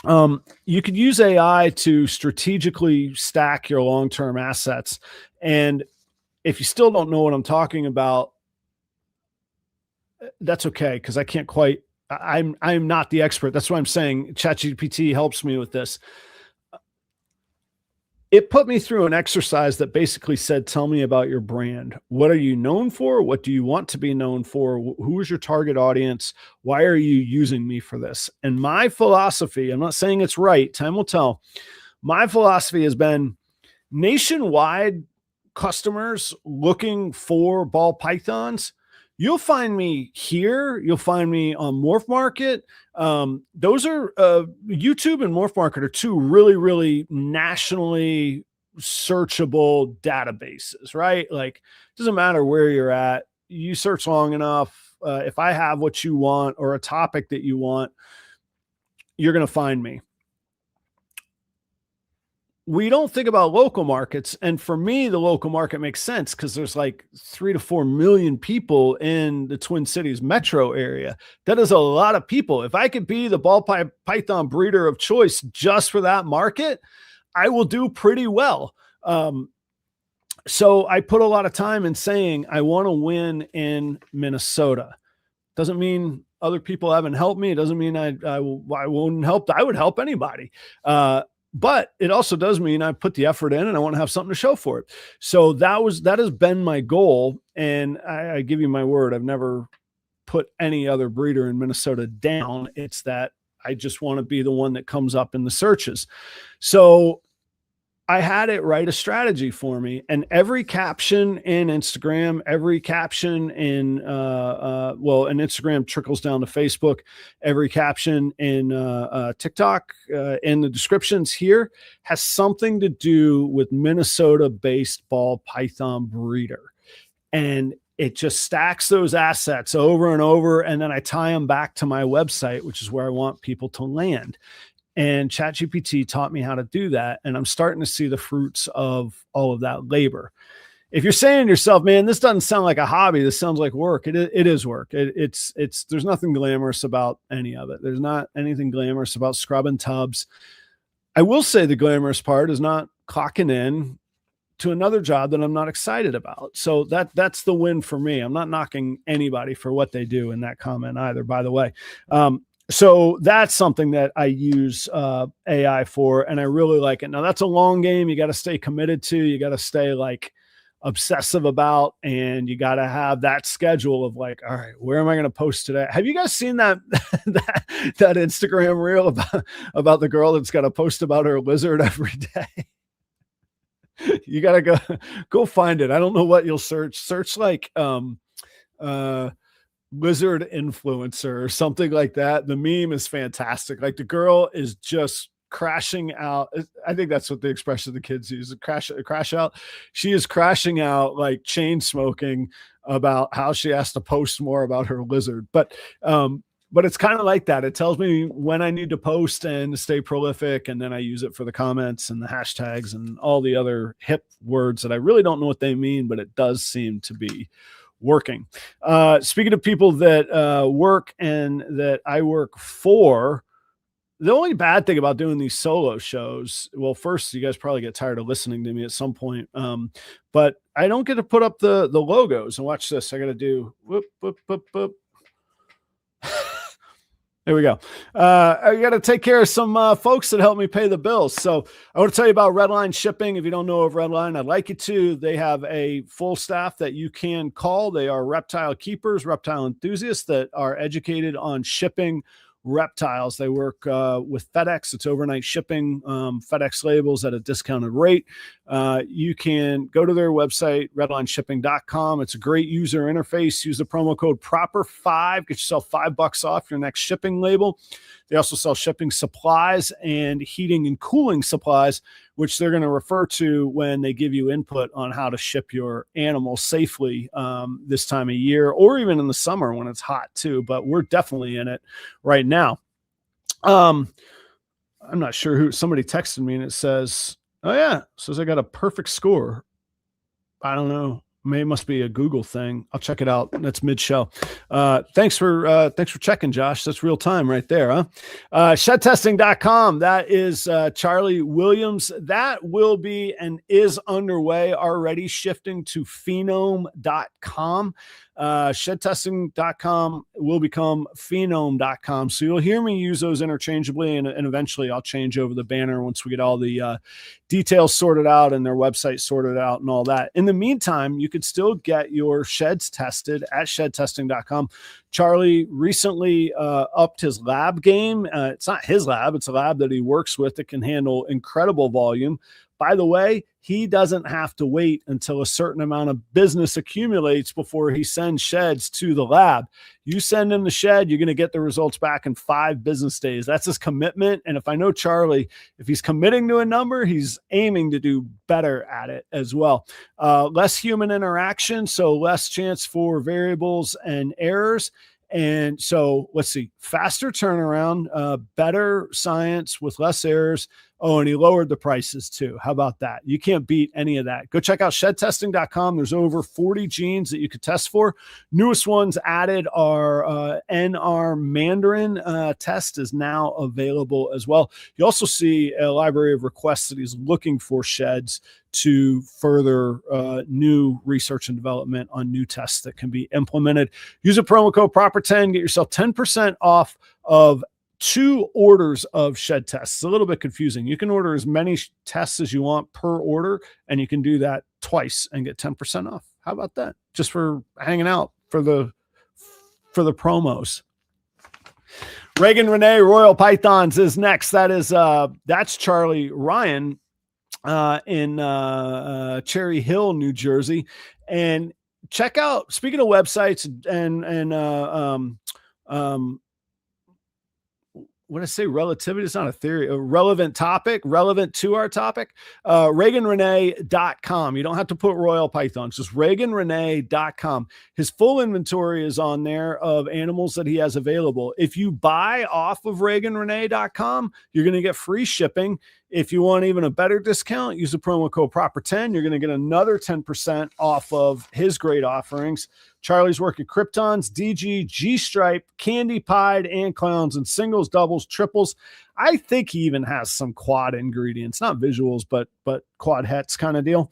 you could use AI to strategically stack your long-term assets. And if you still don't know what I'm talking about, that's okay, because I can't quite. I'm not the expert. That's why I'm saying ChatGPT helps me with this. It put me through an exercise that basically said, tell me about your brand. What are you known for? What do you want to be known for? Who is your target audience? Why are you using me for this? And my philosophy, I'm not saying it's right, time will tell. My philosophy has been nationwide customers looking for ball pythons. You'll find me here. You'll find me on Morph Market. Those are YouTube and Morph Market are two really, really nationally searchable databases, right? Like, it doesn't matter where you're at. You search long enough. If I have what you want or a topic that you want, you're going to find me. We don't think about local markets. And for me, the local market makes sense because there's like 3 to 4 million people in the Twin Cities metro area. That is a lot of people. If I could be the ball python breeder of choice just for that market, I will do pretty well. So I put a lot of time in saying, I want to win in Minnesota. Doesn't mean other people haven't helped me. It doesn't mean I won't help. I would help anybody. But it also does mean I put the effort in and I want to have something to show for it. So that has been my goal. And I give you my word, I've never put any other breeder in Minnesota down. It's that I just want to be the one that comes up in the searches. So I had it write a strategy for me, and every caption in Instagram, every caption in, and Instagram trickles down to Facebook, every caption in TikTok, in the descriptions here has something to do with Minnesota based ball python breeder. And it just stacks those assets over and over. And then I tie them back to my website, which is where I want people to land. And ChatGPT taught me how to do that. And I'm starting to see the fruits of all of that labor. If you're saying to yourself, man, this doesn't sound like a hobby, this sounds like work. It is work. It's there's nothing glamorous about any of it. There's not anything glamorous about scrubbing tubs. I will say the glamorous part is not clocking in to another job that I'm not excited about. So that's the win for me. I'm not knocking anybody for what they do in that comment either, by the way. So that's something that I use AI for, and I really like it. Now that's a long game. You got to stay committed to, you got to stay like obsessive about, and you got to have that schedule of like, all right, where am I going to post today? Have you guys seen that that Instagram reel about the girl that's got to post about her lizard every day? You got to go find it. I don't know what you'll search like lizard influencer or something like that. The meme is fantastic. Like the girl is just crashing out. I think that's what the expression the kids use, crash out. She is crashing out, like chain smoking, about how she has to post more about her lizard. But it's kind of like that. It tells me when I need to post and to stay prolific. And then I use it for the comments and the hashtags and all the other hip words that I really don't know what they mean, but it does seem to be working. Speaking of people that work and that I work for, the only bad thing about doing these solo shows, well, first, you guys probably get tired of listening to me at some point, but I don't get to put up the logos. And watch this. I got to do whoop, whoop, whoop, whoop. There we go. I got to take care of some folks that help me pay the bills. So I want to tell you about Redline Shipping. If you don't know of Redline, I'd like you to. They have a full staff that you can call. They are reptile keepers, reptile enthusiasts that are educated on shipping reptiles. They work with FedEx. It's overnight shipping, FedEx labels at a discounted rate. You can go to their website, redlineshipping.com. It's a great user interface. Use the promo code PROPER5. Get yourself $5 off your next shipping label. They also sell shipping supplies and heating and cooling supplies, which they're going to refer to when they give you input on how to ship your animal safely this time of year, or even in the summer when it's hot too. But we're definitely in it right now. I'm not sure who. Somebody texted me and it says, "Oh yeah," it says I got a perfect score. I don't know. Maybe it must be a Google thing. I'll check it out. That's mid-show. Thanks for checking, Josh. That's real time right there, huh? Shedtesting.com. That is Charlie Williams. That will be and is underway already, shifting to phenome.com. Shedtesting.com will become phenome.com. So you'll hear me use those interchangeably, and eventually I'll change over the banner once we get all the details sorted out and their website sorted out and all that. In the meantime, you could still get your sheds tested at shedtesting.com. Charlie recently upped his lab game. It's not his lab. It's a lab that he works with that can handle incredible volume. By the way, he doesn't have to wait until a certain amount of business accumulates before he sends sheds to the lab. You send him the shed, you're going to get the results back in 5 business days. That's his commitment. And if I know Charlie, if he's committing to a number, he's aiming to do better at it as well. Less human interaction, so less chance for variables and errors. And so let's see, faster turnaround, better science with less errors. Oh, and he lowered the prices too. How about that? You can't beat any of that. Go check out shedtesting.com. There's over 40 genes that you could test for. Newest ones added are NR Mandarin test is now available as well. You also see a library of requests that he's looking for sheds to further new research and development on new tests that can be implemented. Use a promo code PROPER10, get yourself 10% off of 2 orders of shed tests. It's a little bit confusing. You can order as many tests as you want per order, and you can do that twice and get 10% off. How about that? Just for hanging out for the promos. Reagan Renee Royal Pythons is next. That's Charlie Ryan in Cherry Hill, New Jersey. And check out, speaking of websites and what I say, relativity is not a theory, a relevant topic, relevant to our topic. ReaganRene.com. You don't have to put Royal Pythons, just ReaganRene.com. His full inventory is on there of animals that he has available. If you buy off of ReaganRene.com, you're going to get free shipping. If you want even a better discount, use the promo code Proper10. You're going to get another 10% off of his great offerings. Charlie's working Kryptons, DG, G-Stripe, Candy Pied, and Clowns, and singles, doubles, triples. I think he even has some quad ingredients, not visuals, but quad hets kind of deal.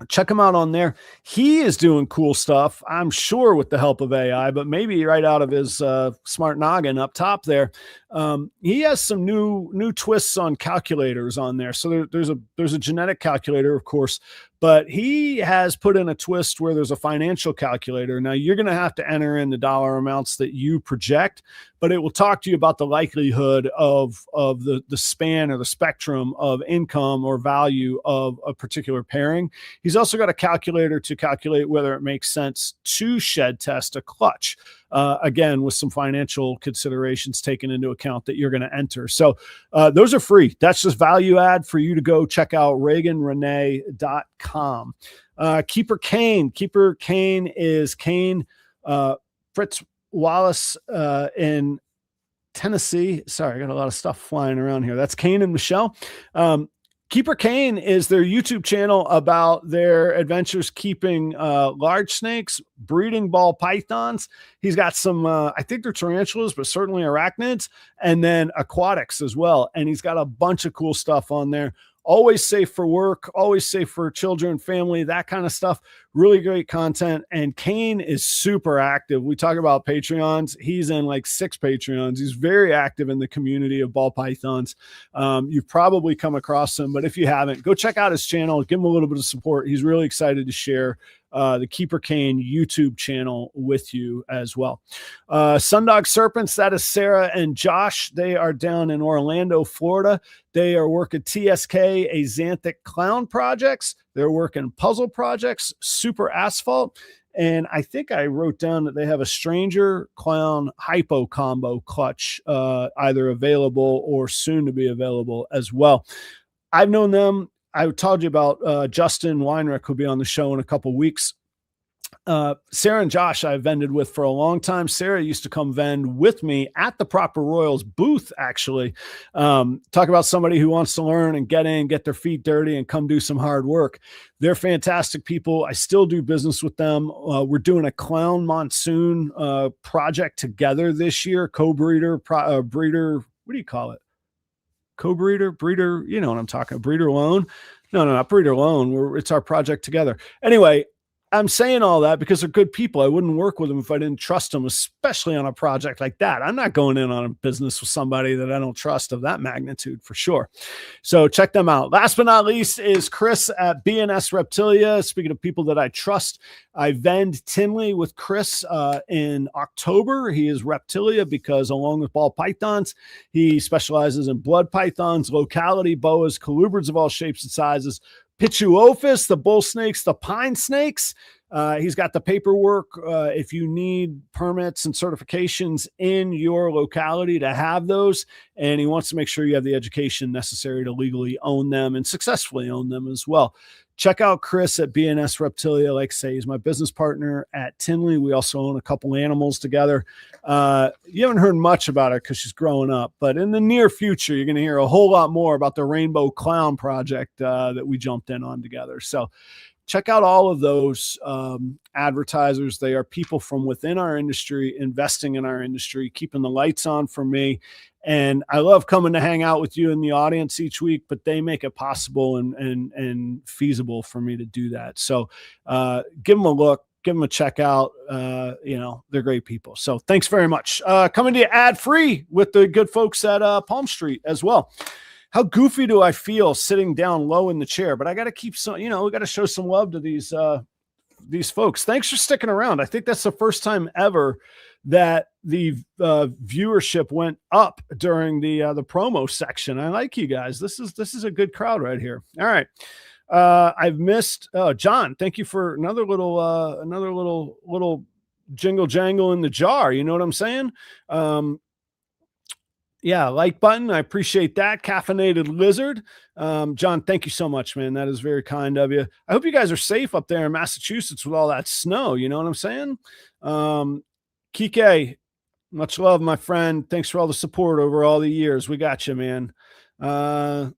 Check him out on there. He is doing cool stuff, I'm sure, with the help of AI, but maybe right out of his smart noggin up top there. He has some new twists on calculators on there. So there's a genetic calculator, of course, but he has put in a twist where there's a financial calculator. Now you're going to have to enter in the dollar amounts that you project, but it will talk to you about the likelihood of the span or the spectrum of income or value of a particular pairing. He's also got a calculator to calculate whether it makes sense to shed test a clutch. Again, with some financial considerations taken into account that you're going to enter. So those are free. That's just value add for you to go check out ReaganRene.com. Keeper Kane. Keeper Kane is Kane Fritz Wallace in Tennessee. Sorry, I got a lot of stuff flying around here. That's Kane and Michelle. Keeper Kane is their YouTube channel about their adventures keeping large snakes, breeding ball pythons. He's got some, I think they're tarantulas, but certainly arachnids, and then aquatics as well. And he's got a bunch of cool stuff on there. Always safe for work, always safe for children, family, that kind of stuff. Really great content. And Kane is super active. We talk about Patreons. He's in like 6 Patreons. He's very active in the community of ball pythons. You've probably come across him, but if you haven't, go check out his channel. Give him a little bit of support. He's really excited to share the Keeper Kane YouTube channel with you as well. Sundog Serpents, that is Sarah and Josh. They are down in Orlando, Florida. They are working TSK Axanthic Clown projects. They're working puzzle projects, super asphalt. And I think I wrote down that they have a Stranger Clown Hypo combo clutch either available or soon to be available as well. I've known them. I told you about Justin Weinrich, who'll be on the show in a couple of weeks. Sarah and Josh I've vended with for a long time. Sarah used to come vend with me at the Proper Royals booth, actually. Talk about somebody who wants to learn and get in, get their feet dirty, and come do some hard work. They're fantastic people. I still do business with them. We're doing a clown monsoon project together this year. Co-breeder, breeder, what do you call it? Co-breeder, breeder, you know what I'm talking about. Breeder loan. No, not breeder loan. It's our project together. Anyway, I'm saying all that because they're good people. I wouldn't work with them if I didn't trust them, especially on a project like that. I'm not going in on a business with somebody that I don't trust of that magnitude for sure. So check them out. Last but not least is Chris at BNS Reptilia. Speaking of people that I trust, I vend Tinley with Chris in October. He is Reptilia because along with ball pythons, he specializes in blood pythons, locality boas, colubrids of all shapes and sizes, Pituophis, the bull snakes, the pine snakes. He's got the paperwork if you need permits and certifications in your locality to have those. And he wants to make sure you have the education necessary to legally own them and successfully own them as well. Check out Chris at BNS Reptilia. Like I say, he's my business partner at Tinley. We also own a couple animals together. You haven't heard much about her because she's growing up, but in the near future, you're going to hear a whole lot more about the Rainbow Clown project that we jumped in on together. So check out all of those advertisers. They are people from within our industry, investing in our industry, keeping the lights on for me. And I love coming to hang out with you in the audience each week, but they make it possible and feasible for me to do that. So give them a look, give them a check out. They're great people. So thanks very much. Coming to you ad free with the good folks at Palm Street as well. How goofy do I feel sitting down low in the chair? But I got to keep some, we got to show some love to these folks. Thanks for sticking around. I think that's the first time ever that the viewership went up during the promo section. I like you guys. This is a good crowd right here. All right. I've missed John. Thank you for another little jingle jangle in the jar. You know what I'm saying? Yeah, like button. I appreciate that. Caffeinated lizard. John, thank you so much, man. That is very kind of you. I hope you guys are safe up there in Massachusetts with all that snow. You know what I'm saying? Um, Kike, much love, my friend. Thanks for all the support over all the years. We got you, man. Uh,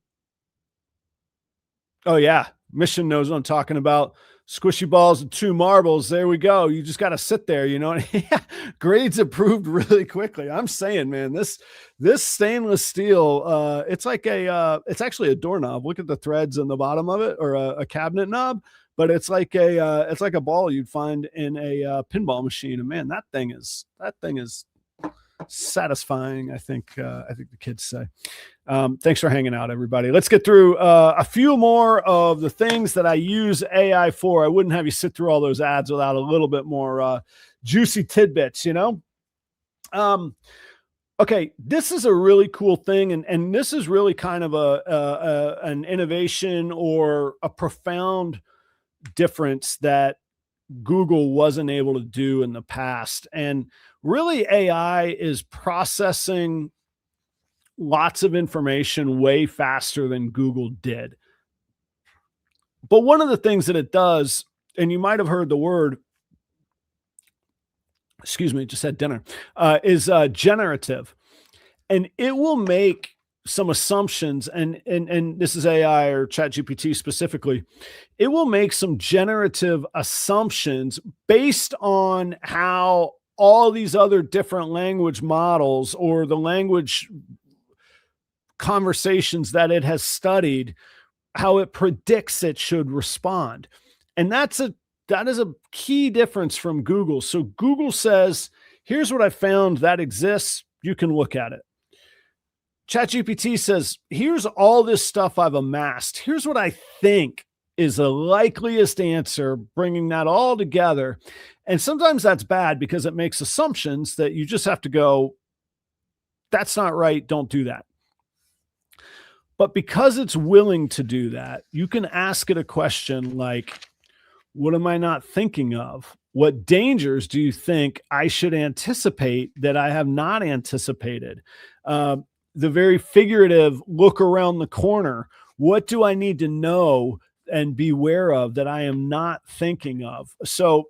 Oh yeah, Mission knows what I'm talking about. Squishy balls and two marbles. There we go. You just got to sit there, you know. Grades improved really quickly. I'm saying, man, this stainless steel, it's like it's actually a doorknob. Look at the threads in the bottom of it, or a cabinet knob. But it's like a ball you'd find in a pinball machine. And man, that thing is satisfying. I think the kids say. Thanks for hanging out, everybody. Let's get through a few more of the things that I use AI for. I wouldn't have you sit through all those ads without a little bit more juicy tidbits, you know? Okay, this is a really cool thing, and this is really kind of an innovation or a profound difference that Google wasn't able to do in the past. And really, AI is processing lots of information way faster than Google did. But one of the things that it does, and you might have heard the word, excuse me, just had dinner, is generative. And it will make some assumptions, and this is AI or ChatGPT specifically. It will make some generative assumptions based on how all these other different language models or the language conversations that it has studied, how it predicts it should respond. And that is a key difference from Google. So Google says, here's what I found that exists. You can look at it. ChatGPT says, here's all this stuff I've amassed. Here's what I think is the likeliest answer, bringing that all together. And sometimes that's bad because it makes assumptions that you just have to go, that's not right. Don't do that. But because it's willing to do that, you can ask it a question like, what am I not thinking of? What dangers do you think I should anticipate that I have not anticipated? The very figurative look around the corner. What do I need to know and beware of that I am not thinking of? So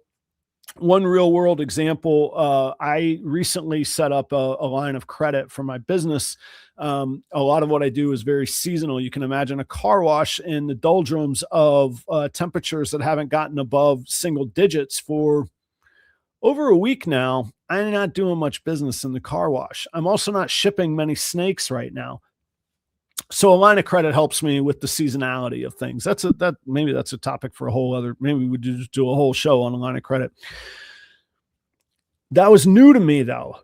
one real world example, I recently set up a line of credit for my business. A lot of what I do is very seasonal. You can imagine a car wash in the doldrums of temperatures that haven't gotten above single digits for over a week now. I'm not doing much business in the car wash. I'm also not shipping many snakes right now. So a line of credit helps me with the seasonality of things. Maybe that's a topic for a whole other, maybe we just do a whole show on a line of credit. That was new to me though.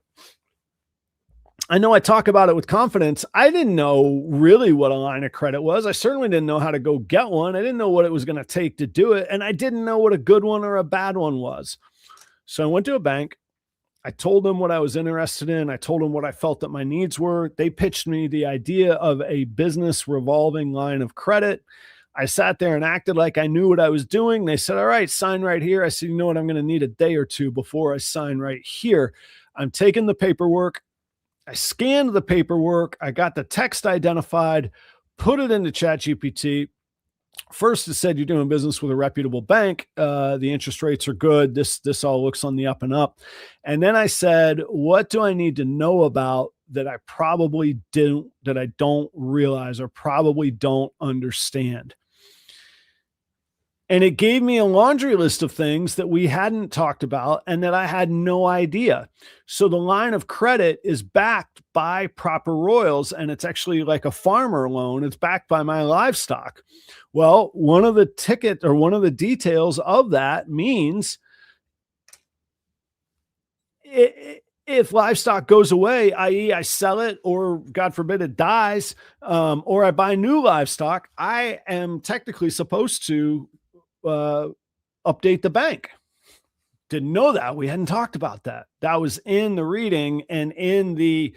I know I talk about it with confidence. I didn't know really what a line of credit was. I certainly didn't know how to go get one. I didn't know what it was going to take to do it. And I didn't know what a good one or a bad one was. So I went to a bank. I told them what I was interested in. I told them what I felt that my needs were. They pitched me the idea of a business revolving line of credit. I sat there and acted like I knew what I was doing. They said, all right, sign right here. I said, you know what? I'm going to need a day or two before I sign right here. I'm taking the paperwork. I scanned the paperwork. I got the text identified, put it into ChatGPT. First, it said you're doing business with a reputable bank. The interest rates are good. This all looks on the up and up. And then I said, what do I need to know about that I probably didn't, that I don't realize or probably don't understand? And it gave me a laundry list of things that we hadn't talked about and that I had no idea. So the line of credit is backed by proper royals, and it's actually like a farmer loan. It's backed by my livestock. Well, one of the details of that means if livestock goes away, i.e. I sell it, or God forbid it dies, or I buy new livestock, I am technically supposed to update the bank. Didn't know that. We hadn't talked about that. That was in the reading and in the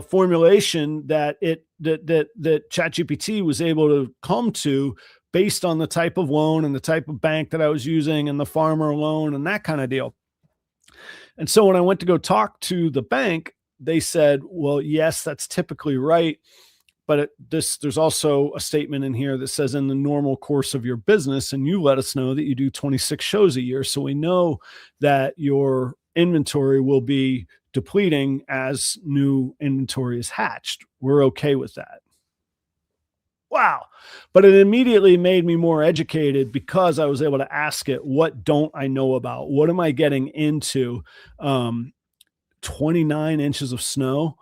formulation that ChatGPT was able to come to based on the type of loan and the type of bank that I was using and the farmer loan and that kind of deal. And so when I went to go talk to the bank, they said, well, yes, that's typically right. But there's also a statement in here that says in the normal course of your business, and you let us know that you do 26 shows a year. So we know that your inventory will be depleting as new inventory is hatched. We're okay with that. Wow. But it immediately made me more educated because I was able to ask it, what don't I know about? What am I getting into? 29 inches of snow.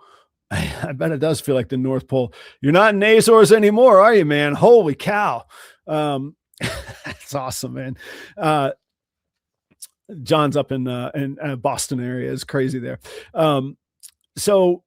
I bet it does feel like the North Pole. You're not in Azores anymore, are you, man? Holy cow. That's awesome, man. John's up in Boston area. It's crazy there. So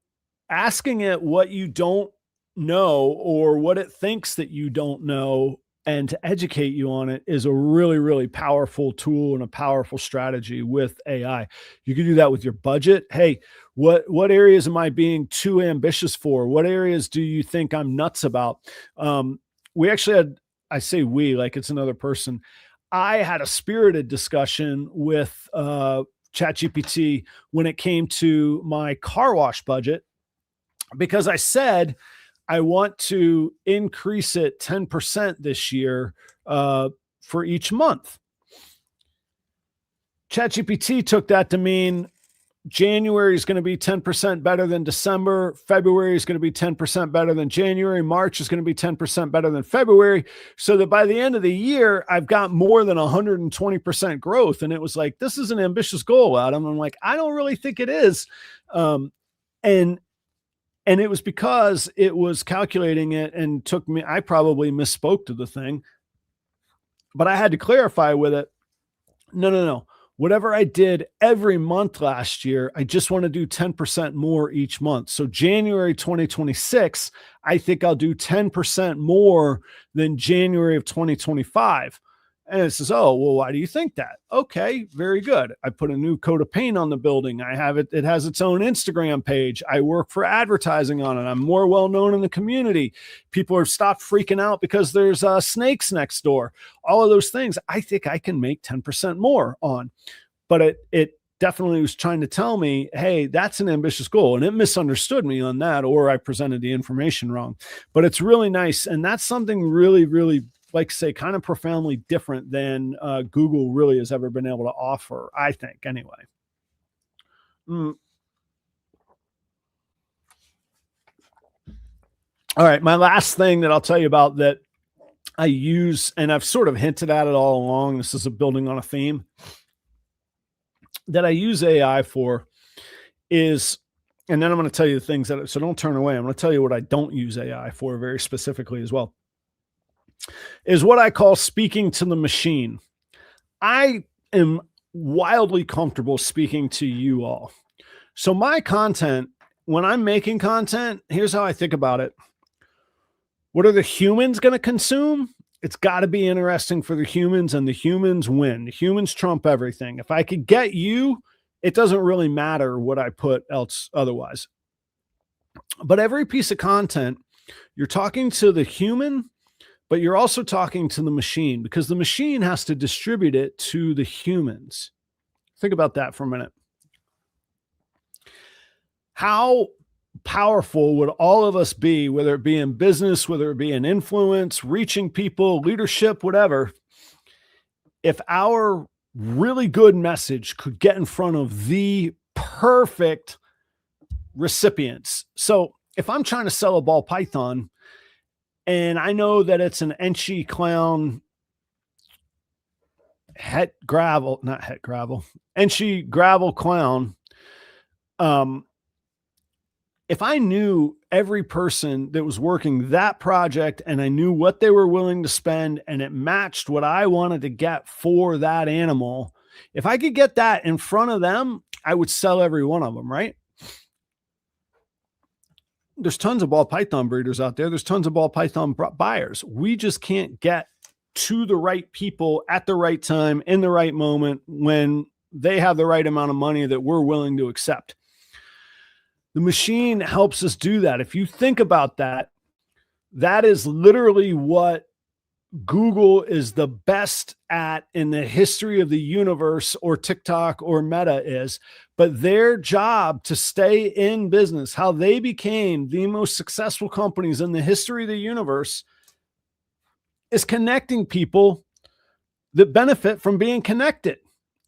asking it what you don't know or what it thinks that you don't know and to educate you on it is a really, really powerful tool and a powerful strategy with AI. You can do that with your budget. Hey, what areas am I being too ambitious for? What areas do you think I'm nuts about? We actually had, I say we, like it's another person. I had a spirited discussion with ChatGPT when it came to my car wash budget, because I said, I want to increase it 10% this year for each month. ChatGPT took that to mean January is going to be 10% better than December. February is going to be 10% better than January. March is going to be 10% better than February. So that by the end of the year, I've got more than 120% growth. And it was like, this is an ambitious goal, Adam. I'm like, I don't really think it is. And it was because it was calculating it and took me, I probably misspoke to the thing, but I had to clarify with it. No. Whatever I did every month last year, I just want to do 10% more each month. So January 2026, I think I'll do 10% more than January of 2025. And it says, oh, well, why do you think that? Okay, very good. I put a new coat of paint on the building. I have it. It has its own Instagram page. I work for advertising on it. I'm more well-known in the community. People have stopped freaking out because there's snakes next door. All of those things, I think I can make 10% more on. But it definitely was trying to tell me, hey, that's an ambitious goal. And it misunderstood me on that, or I presented the information wrong. But it's really nice. And that's something really, really, like say, kind of profoundly different than Google really has ever been able to offer, I think, anyway. All right, my last thing that I'll tell you about that I use, and I've sort of hinted at it all along, this is a building on a theme, that I use AI for is, and then I'm going to tell you the things that, so don't turn away. I'm going to tell you what I don't use AI for very specifically as well, is what I call speaking to the machine. I am wildly comfortable speaking to you all. So my content, when I'm making content, here's how I think about it. What are the humans going to consume? It's got to be interesting for the humans, and the humans win. The humans trump everything. If I could get you, it doesn't really matter what I put else otherwise. But every piece of content, you're talking to the human, but you're also talking to the machine, because the machine has to distribute it to the humans. Think about that for a minute. How powerful would all of us be, whether it be in business, whether it be in influence, reaching people, leadership, whatever, if our really good message could get in front of the perfect recipients? So if I'm trying to sell a ball python and I know that it's an Enchi clown Enchi gravel clown, if I knew every person that was working that project and I knew what they were willing to spend and it matched what I wanted to get for that animal, if I could get that in front of them, I would sell every one of them, right? There's tons of ball python breeders out there. There's tons of ball python buyers. We just can't get to the right people at the right time, in the right moment, when they have the right amount of money that we're willing to accept. The machine helps us do that. If you think about that, that is literally what Google is the best at in the history of the universe, or TikTok or Meta is, but their job to stay in business, how they became the most successful companies in the history of the universe, is connecting people that benefit from being connected.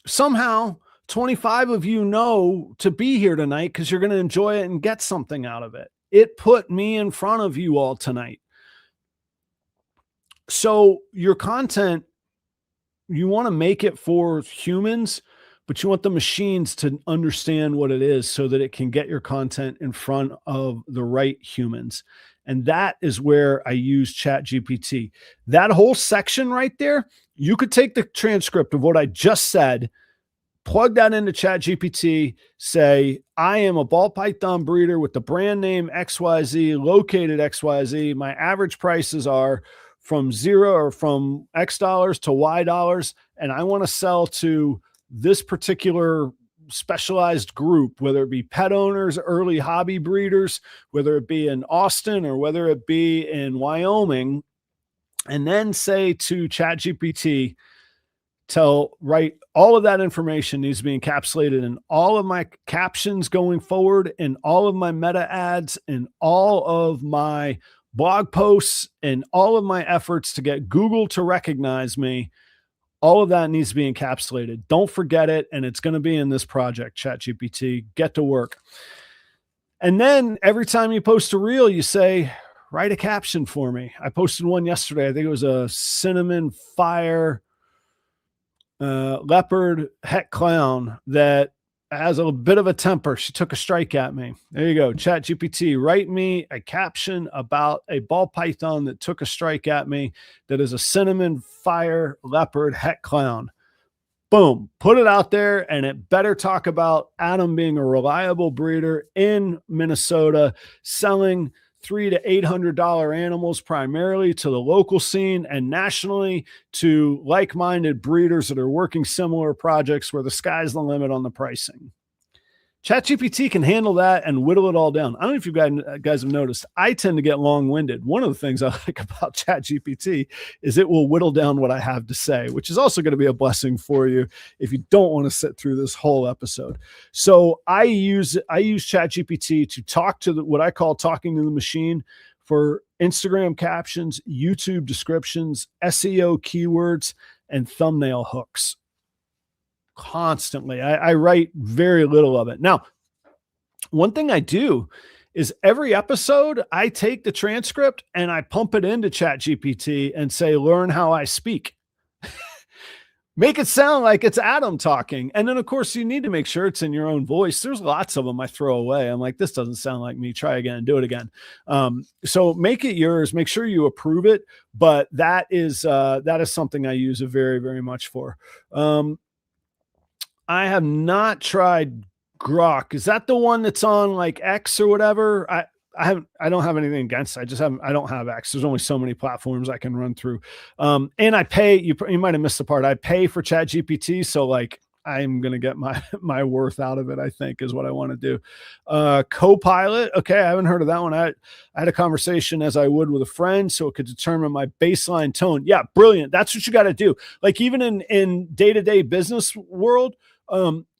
Somehow 25 of you know to be here tonight because you're going to enjoy it and get something out of it. It put me in front of you all tonight. So your content, you want to make it for humans, but you want the machines to understand what it is so that it can get your content in front of the right humans. And that is where I use ChatGPT. That whole section right there, you could take the transcript of what I just said, plug that into ChatGPT, say, I am a ball python breeder with the brand name XYZ, located XYZ. My average prices are from zero or from X dollars to Y dollars. And I want to sell to this particular specialized group, whether it be pet owners, early hobby breeders, whether it be in Austin or whether it be in Wyoming. And then say to ChatGPT, write all of that information needs to be encapsulated in all of my captions going forward, and all of my meta ads, and all of my blog posts, and all of my efforts to get Google to recognize me. All of that needs to be encapsulated. Don't forget it. And it's going to be in this project, ChatGPT. Get to work. And then every time you post a reel, you say, write a caption for me. I posted one yesterday. I think it was a cinnamon fire leopard het clown that has a bit of a temper. She took a strike at me. There you go. ChatGPT, write me a caption about a ball python that took a strike at me that is a cinnamon fire leopard het clown. Boom, put it out there, and it better talk about Adam being a reliable breeder in Minnesota, selling $300 to $800 animals primarily to the local scene and nationally to like-minded breeders that are working similar projects where the sky's the limit on the pricing. ChatGPT can handle that and whittle it all down. I don't know if you guys have noticed, I tend to get long-winded. One of the things I like about ChatGPT is it will whittle down what I have to say, which is also going to be a blessing for you if you don't want to sit through this whole episode. So I use ChatGPT to talk to what I call talking to the machine for Instagram captions, YouTube descriptions, SEO keywords, and thumbnail hooks. Constantly. I write very little of it. Now, one thing I do is every episode, I take the transcript and I pump it into ChatGPT and say, learn how I speak. Make it sound like it's Adam talking. And then, of course, you need to make sure it's in your own voice. There's lots of them I throw away. I'm like, this doesn't sound like me. Try again and do it again. So make it yours. Make sure you approve it. But that is something I use it very, very much for. I have not tried Grok. Is that the one that's on like X or whatever? I don't have anything against it. I don't have X. There's only so many platforms I can run through. And I pay, you might have missed the part. I pay for ChatGPT. So like, I'm going to get my worth out of it, I think is what I want to do. Copilot. Okay. I haven't heard of that one. I had a conversation as I would with a friend, so it could determine my baseline tone. Yeah. Brilliant. That's what you got to do. Like even in day-to-day business world,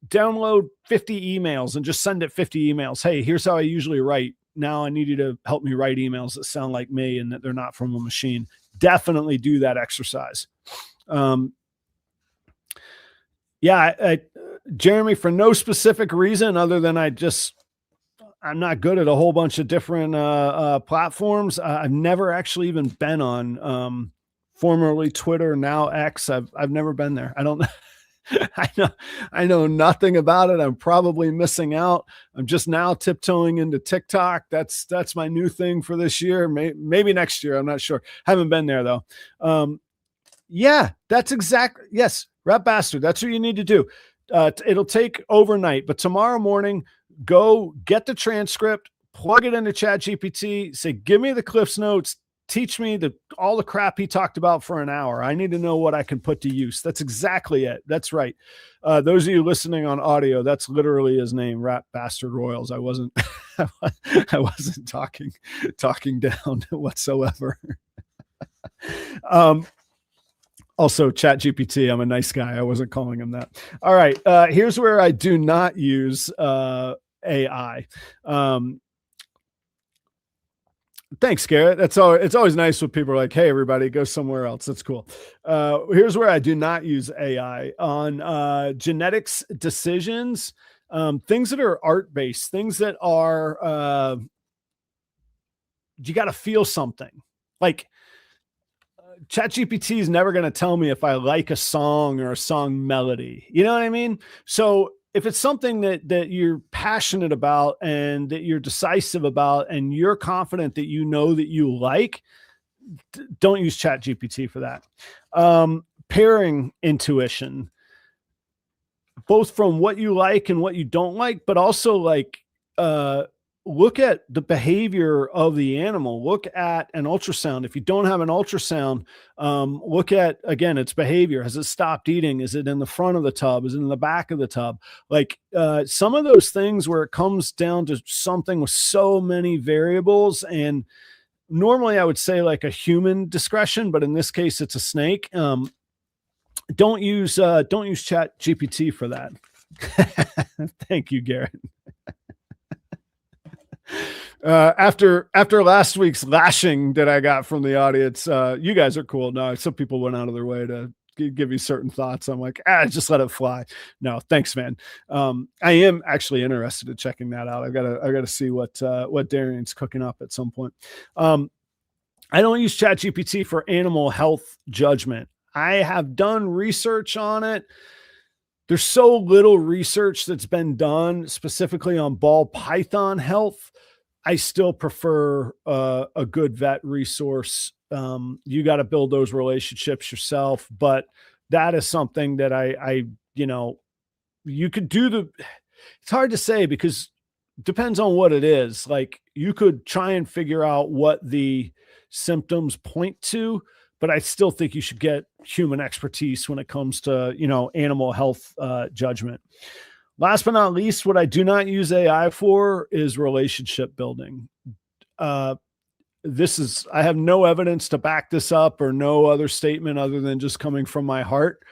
download 50 emails and just send it 50 emails. Hey, here's how I usually write. Now I need you to help me write emails that sound like me and that they're not from a machine. Definitely do that exercise. Jeremy, for no specific reason other than I'm not good at a whole bunch of different platforms. I've never actually even been on formerly Twitter, now X. I've never been there. I don't I know nothing about it. I'm probably missing out. I'm just now tiptoeing into TikTok. That's my new thing for this year. Maybe next year. I'm not sure. Haven't been there though. Yeah, that's exactly. Yes. Rat bastard. That's what you need to do. It'll take overnight, but tomorrow morning, go get the transcript, plug it into ChatGPT, say, give me the Cliff's Notes, teach me all the crap he talked about for an hour. I need to know what I can put to use. That's exactly it. That's right. Those of you listening on audio, that's literally his name, Rat Bastard Royals. I wasn't talking down whatsoever. Um, Also, ChatGPT, I'm a nice guy. I wasn't calling him that. All right. Here's where I do not use AI. Thanks, Garrett. It's always nice when people are like, "Hey, everybody, go somewhere else." That's cool. Here's where I do not use AI on genetics decisions, things that are art based, things that are you got to feel something. Like ChatGPT is never going to tell me if I like a song or a song melody. You know what I mean? So if it's something that you're passionate about and that you're decisive about and you're confident that you know that you like, don't use ChatGPT for that. Pairing intuition, both from what you like and what you don't like, but also like uh look at the behavior of the animal. Look at an ultrasound. If you don't have an ultrasound, look at again its behavior. Has it stopped eating? Is it in the front of the tub? Is it in the back of the tub? Like some of those things where it comes down to something with so many variables. And normally I would say like a human discretion, but in this case it's a snake. Don't use Chat GPT for that. Thank you, Garrett. After last week's lashing that I got from the audience, you guys are cool. No, some people went out of their way to give you certain thoughts. I'm like, just let it fly. No, thanks, man. I am actually interested in checking that out. I gotta see what Darian's cooking up at some point. I don't use ChatGPT for animal health judgment. I have done research on it. There's so little research that's been done specifically on ball python health. I still prefer a good vet resource. You got to build those relationships yourself, but that is something that I you could do it's hard to say because it depends on what it is. Like you could try and figure out what the symptoms point to, but I still think you should get human expertise when it comes to, animal health judgment. Last but not least, what I do not use AI for is relationship building. I have no evidence to back this up or no other statement other than just coming from my heart.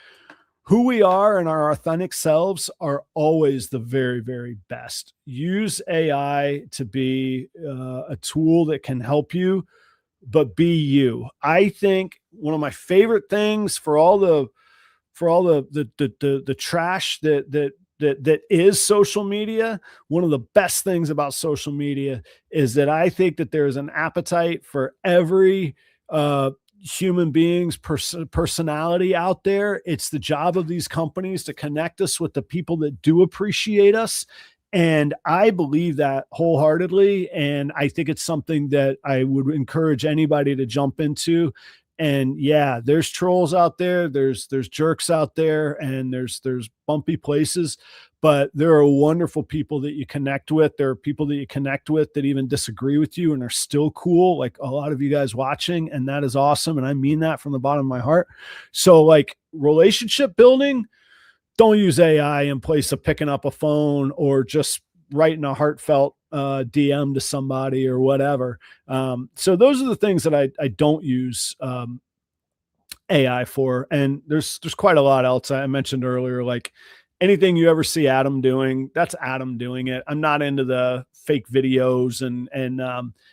Who we are and our authentic selves are always the very, very best. Use AI to be a tool that can help you, but be you. I think one of my favorite things for all the trash that is social media, one of the best things about social media is that I think that there is an appetite for every human being's personality out there. It's the job of these companies to connect us with the people that do appreciate us. And I believe that wholeheartedly. And I think it's something that I would encourage anybody to jump into. And yeah, there's trolls out there, there's jerks out there, and there's bumpy places, but there are wonderful people that you connect with. There are people that you connect with that even disagree with you and are still cool, like a lot of you guys watching, and that is awesome. And I mean that from the bottom of my heart. So like relationship building, don't use AI in place of picking up a phone or just writing a heartfelt DM to somebody or whatever. So those are the things that I don't use AI for. And there's quite a lot else I mentioned earlier, like anything you ever see Adam doing, that's Adam doing it. I'm not into the fake videos and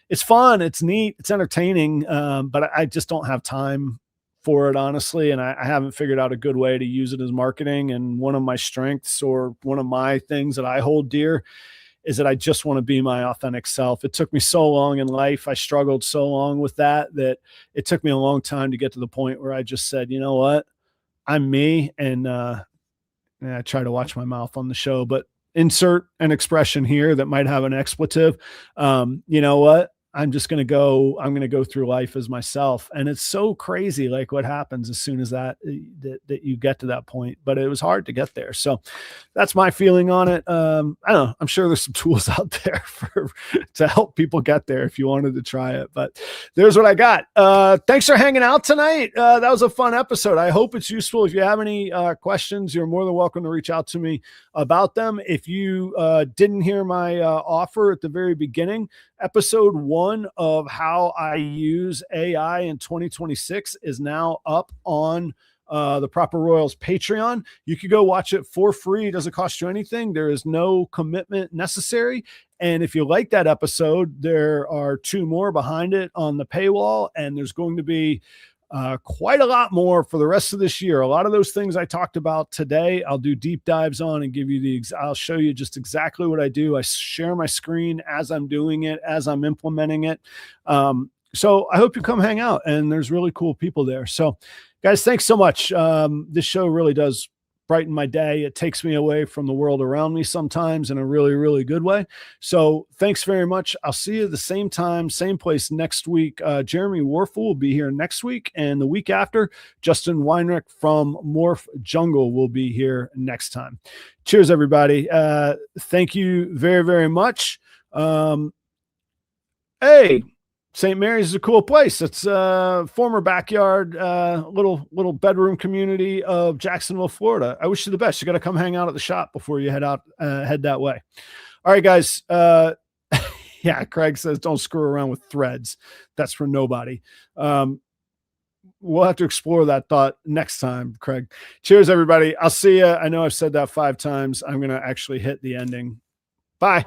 it's fun. It's neat. It's entertaining. But I just don't have time for it, honestly. And I haven't figured out a good way to use it as marketing. And one of my strengths or one of my things that I hold dear is that I just want to be my authentic self. It took me so long in life. I struggled so long with that it took me a long time to get to the point where I just said, you know what, I'm me. And I try to watch my mouth on the show, but insert an expression here that might have an expletive. You know what? I'm going to go through life as myself. And it's so crazy, like what happens as soon as that you get to that point, but it was hard to get there. So that's my feeling on it. I don't know. I'm sure there's some tools out there to help people get there if you wanted to try it, but there's what I got. Thanks for hanging out tonight. That was a fun episode. I hope it's useful. If you have any questions, you're more than welcome to reach out to me about them. If you didn't hear my offer at the very beginning, Episode 1 of how I use AI in 2026 is now up on the Proper Royals Patreon. You could go watch it for free. It doesn't cost you anything. There is no commitment necessary. And if you like that episode, there are 2 more behind it on the paywall, and there's going to be quite a lot more for the rest of this year. A lot of those things I talked about today, I'll do deep dives on and give you I'll show you just exactly what I do. I share my screen as I'm doing it, as I'm implementing it. So I hope you come hang out, and there's really cool people there. So guys, thanks so much. This show really does brighten my day. It takes me away from the world around me sometimes in a really, really good way. So thanks very much. I'll see you at the same time, same place next week. Jeremy Warfel will be here next week. And the week after, Justin Weinrich from Morph Jungle will be here next time. Cheers, everybody. Thank you very, very much. Hey, St. Mary's is a cool place. It's a former backyard, little bedroom community of Jacksonville, Florida. I wish you the best. You got to come hang out at the shop before you head that way. All right, guys. Yeah, Craig says don't screw around with threads. That's for nobody. We'll have to explore that thought next time, Craig. Cheers, everybody. I'll see you. I know I've said that 5 times. I'm going to actually hit the ending. Bye.